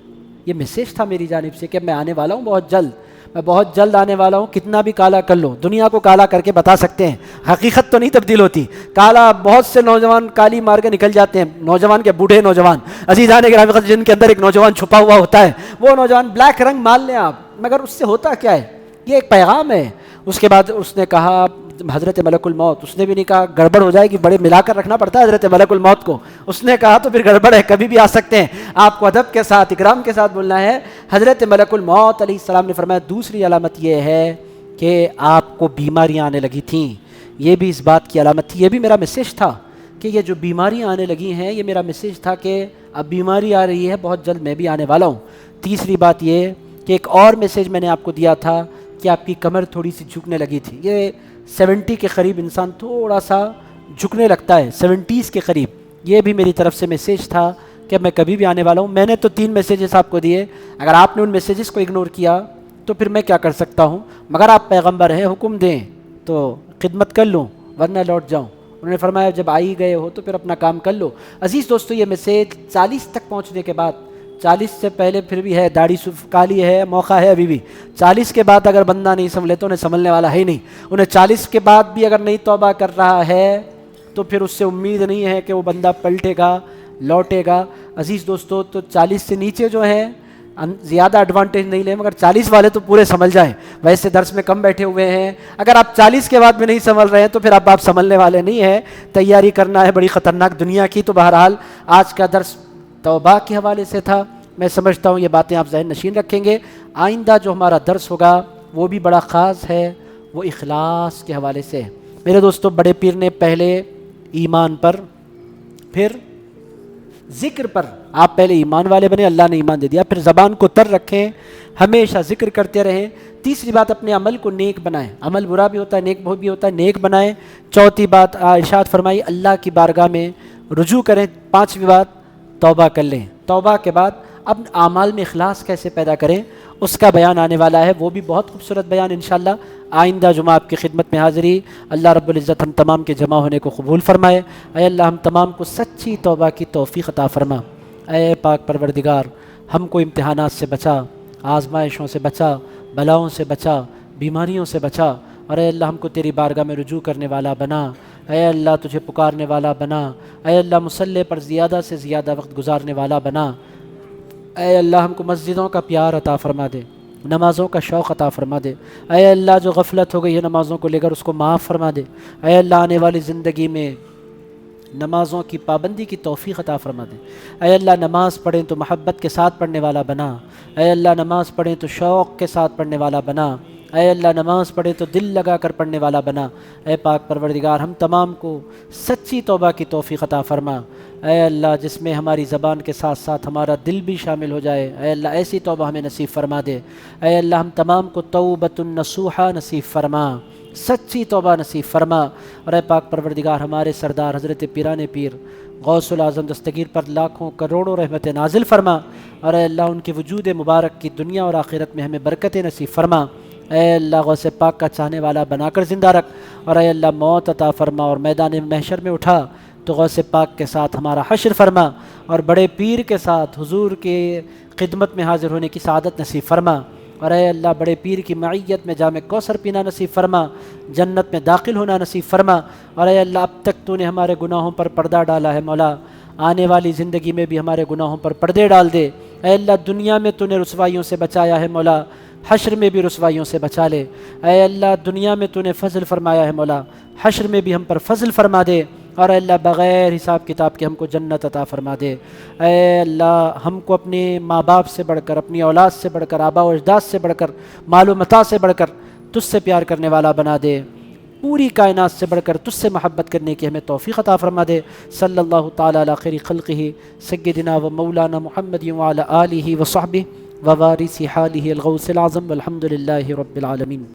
یہ میسیج تھا میری جانب سے کہ میں آنے والا ہوں بہت جلد، میں بہت جلد آنے والا ہوں، کتنا بھی کالا کر لو، دنیا کو کالا کر کے بتا سکتے ہیں، حقیقت تو نہیں تبدیل ہوتی۔ کالا بہت سے نوجوان کالی مار کے نکل جاتے ہیں، نوجوان کے بوڑھے نوجوان، عزیزان گرامی جن کے اندر ایک نوجوان چھپا ہوا ہوتا ہے، وہ نوجوان بلیک رنگ مان لیں آپ، مگر اس سے ہوتا کیا ہے؟ یہ ایک پیغام ہے۔ اس کے بعد اس نے کہا حضرت ملک الموت، اس نے بھی نہیں کہا گڑبڑ ہو جائے گی، بڑے ملا کر رکھنا پڑتا ہے حضرت ملک الموت کو، اس نے کہا تو پھر گڑبڑ ہے، کبھی بھی آ سکتے ہیں، آپ کو ادب کے ساتھ اکرام کے ساتھ بولنا ہے۔ حضرت ملک الموت علیہ السلام نے فرمایا دوسری علامت یہ ہے کہ آپ کو بیماریاں آنے لگی تھیں، یہ بھی اس بات کی علامت تھی، یہ بھی میرا میسیج تھا کہ یہ جو بیماریاں آنے لگی ہیں یہ میرا میسیج تھا کہ اب بیماری آ رہی ہے، بہت جلد میں بھی آنے والا ہوں۔ تیسری بات یہ کہ ایک اور میسیج میں نے آپ کو دیا تھا کہ آپ کی کمر تھوڑی سی جھکنے لگی تھی، یہ 70 کے قریب انسان تھوڑا سا جھکنے لگتا ہے، 70 کے قریب، یہ بھی میری طرف سے میسیج تھا کہ میں کبھی بھی آنے والا ہوں۔ میں نے تو 3 میسیجز آپ کو دیے، اگر آپ نے ان میسیجز کو اگنور کیا تو پھر میں کیا کر سکتا ہوں، مگر آپ پیغمبر ہیں، حکم دیں تو خدمت کر لوں ورنہ لوٹ جاؤں۔ انہوں نے فرمایا جب آئی گئے ہو تو پھر اپنا کام کر لو۔ عزیز دوستو یہ میسیج 40 تک پہنچنے کے بعد، 40 سے پہلے پھر بھی ہے، داڑھی کالی ہے، موقع ہے ابھی بھی، 40 کے بعد اگر بندہ نہیں سنبھلے تو انہیں سنبھلنے والا ہے ہی نہیں، انہیں 40 کے بعد بھی اگر نہیں توبہ کر رہا ہے تو پھر اس سے امید نہیں ہے کہ وہ بندہ پلٹے گا، لوٹے گا۔ عزیز دوستو تو 40 سے نیچے جو ہیں زیادہ ایڈوانٹیج نہیں لیں، مگر 40 والے تو پورے سنبھل جائیں، ویسے درس میں کم بیٹھے ہوئے ہیں، اگر آپ 40 کے بعد میں نہیں سنبھل رہے ہیں تو پھر اب آپ سنبھلنے والے نہیں ہیں، تیاری کرنا ہے بڑی خطرناک دنیا کی۔ تو بہرحال آج کا درس توبہ کے حوالے سے تھا، میں سمجھتا ہوں یہ باتیں آپ ذہن نشین رکھیں گے۔ آئندہ جو ہمارا درس ہوگا وہ بھی بڑا خاص ہے، وہ اخلاص کے حوالے سے۔ میرے دوستو بڑے پیر نے پہلے ایمان پر، پھر ذکر پر، آپ پہلے ایمان والے بنے، اللہ نے ایمان دے دیا، پھر زبان کو تر رکھیں، ہمیشہ ذکر کرتے رہیں۔ تیسری بات اپنے عمل کو نیک بنائیں، عمل برا بھی ہوتا ہے نیک بھی ہوتا ہے، نیک بنائیں۔ چوتھی بات ارشاد فرمائی اللہ کی بارگاہ میں رجوع کریں۔ پانچویں بات توبہ کر لیں۔ توبہ کے بعد اب اعمال میں اخلاص کیسے پیدا کریں اس کا بیان آنے والا ہے، وہ بھی بہت خوبصورت بیان انشاءاللہ آئندہ جمعہ آپ کی خدمت میں حاضری۔ اللہ رب العزت ہم تمام کے جمع ہونے کو قبول فرمائے۔ اے اللہ ہم تمام کو سچی توبہ کی توفیق عطا فرما۔ اے پاک پروردگار ہم کو امتحانات سے بچا، آزمائشوں سے بچا، بلاؤں سے بچا، بیماریوں سے بچا، اور اے اللہ ہم کو تیری بارگاہ میں رجوع کرنے والا بنا۔ اے اللہ تجھے پکارنے والا بنا۔ اے اللہ مصلی پر زیادہ سے زیادہ وقت گزارنے والا بنا۔ اے اللہ ہم کو مسجدوں کا پیار عطا فرما دے، نمازوں کا شوق عطا فرما دے۔ اے اللہ جو غفلت ہو گئی ہے نمازوں کو لے کر اس کو معاف فرما دے۔ اے اللہ آنے والی زندگی میں نمازوں کی پابندی کی توفیق عطا فرما دے۔ اے اللہ نماز پڑھیں تو محبت کے ساتھ پڑھنے والا بنا۔ اے اللہ نماز پڑھیں تو شوق کے ساتھ پڑھنے والا بنا۔ اے اللہ نماز پڑھیں تو دل لگا کر پڑھنے والا بنا۔ اے پاک پروردگار ہم تمام کو سچی توبہ کی توفیق عطا فرما۔ اے اللہ جس میں ہماری زبان کے ساتھ ساتھ ہمارا دل بھی شامل ہو جائے، اے اللہ ایسی توبہ ہمیں نصیب فرما دے۔ اے اللہ ہم تمام کو توبۃ نصوحہ نصیب فرما، سچی توبہ نصیب فرما۔ اور اے پاک پروردگار ہمارے سردار حضرت پیران پیر غوث العظم دستگیر پر لاکھوں کروڑوں رحمت نازل فرما، اور اے اللہ ان کے وجود مبارک کی دنیا اور آخرت میں ہمیں برکت نصیب فرما۔ اے اللہ غوث پاک کا چاہنے والا بنا کر زندہ رکھ، اور اے اللہ موت عطا فرما اور میدان محشر میں اٹھا تو غوث پاک کے ساتھ ہمارا حشر فرما، اور بڑے پیر کے ساتھ حضور کے خدمت میں حاضر ہونے کی سعادت نصیب فرما۔ اور اے اللہ بڑے پیر کی معیت میں جام کوثر پینا نصیب فرما، جنت میں داخل ہونا نصیب فرما۔ اور اے اللہ اب تک تو نے ہمارے گناہوں پر پردہ ڈالا ہے مولا، آنے والی زندگی میں بھی ہمارے گناہوں پر پردے ڈال دے۔ اے اللہ دنیا میں تو نے رسوائیوں سے بچایا ہے مولا، حشر میں بھی رسوائیوں سے بچا لے۔ اے اللہ دنیا میں تو نے فضل فرمایا ہے مولا، حشر میں بھی ہم پر فضل فرما دے، اور اے اللہ بغیر حساب کتاب کے ہم کو جنت عطا فرما دے۔ اے اللہ ہم کو اپنے ماں باپ سے بڑھ کر، اپنی اولاد سے بڑھ کر، آبا و اجداد سے بڑھ کر، مال و متاع سے بڑھ کر تجھ سے پیار کرنے والا بنا دے، پوری کائنات سے بڑھ کر تجھ سے محبت کرنے کی ہمیں توفیق عطا فرما دے۔ صلی اللہ تعالی علی خیر خلقہ سیدنا و مولانا محمد وعلی آلہ و صحبہ ووارث حالہ الغوث العظم والحمد للہ رب العالمین۔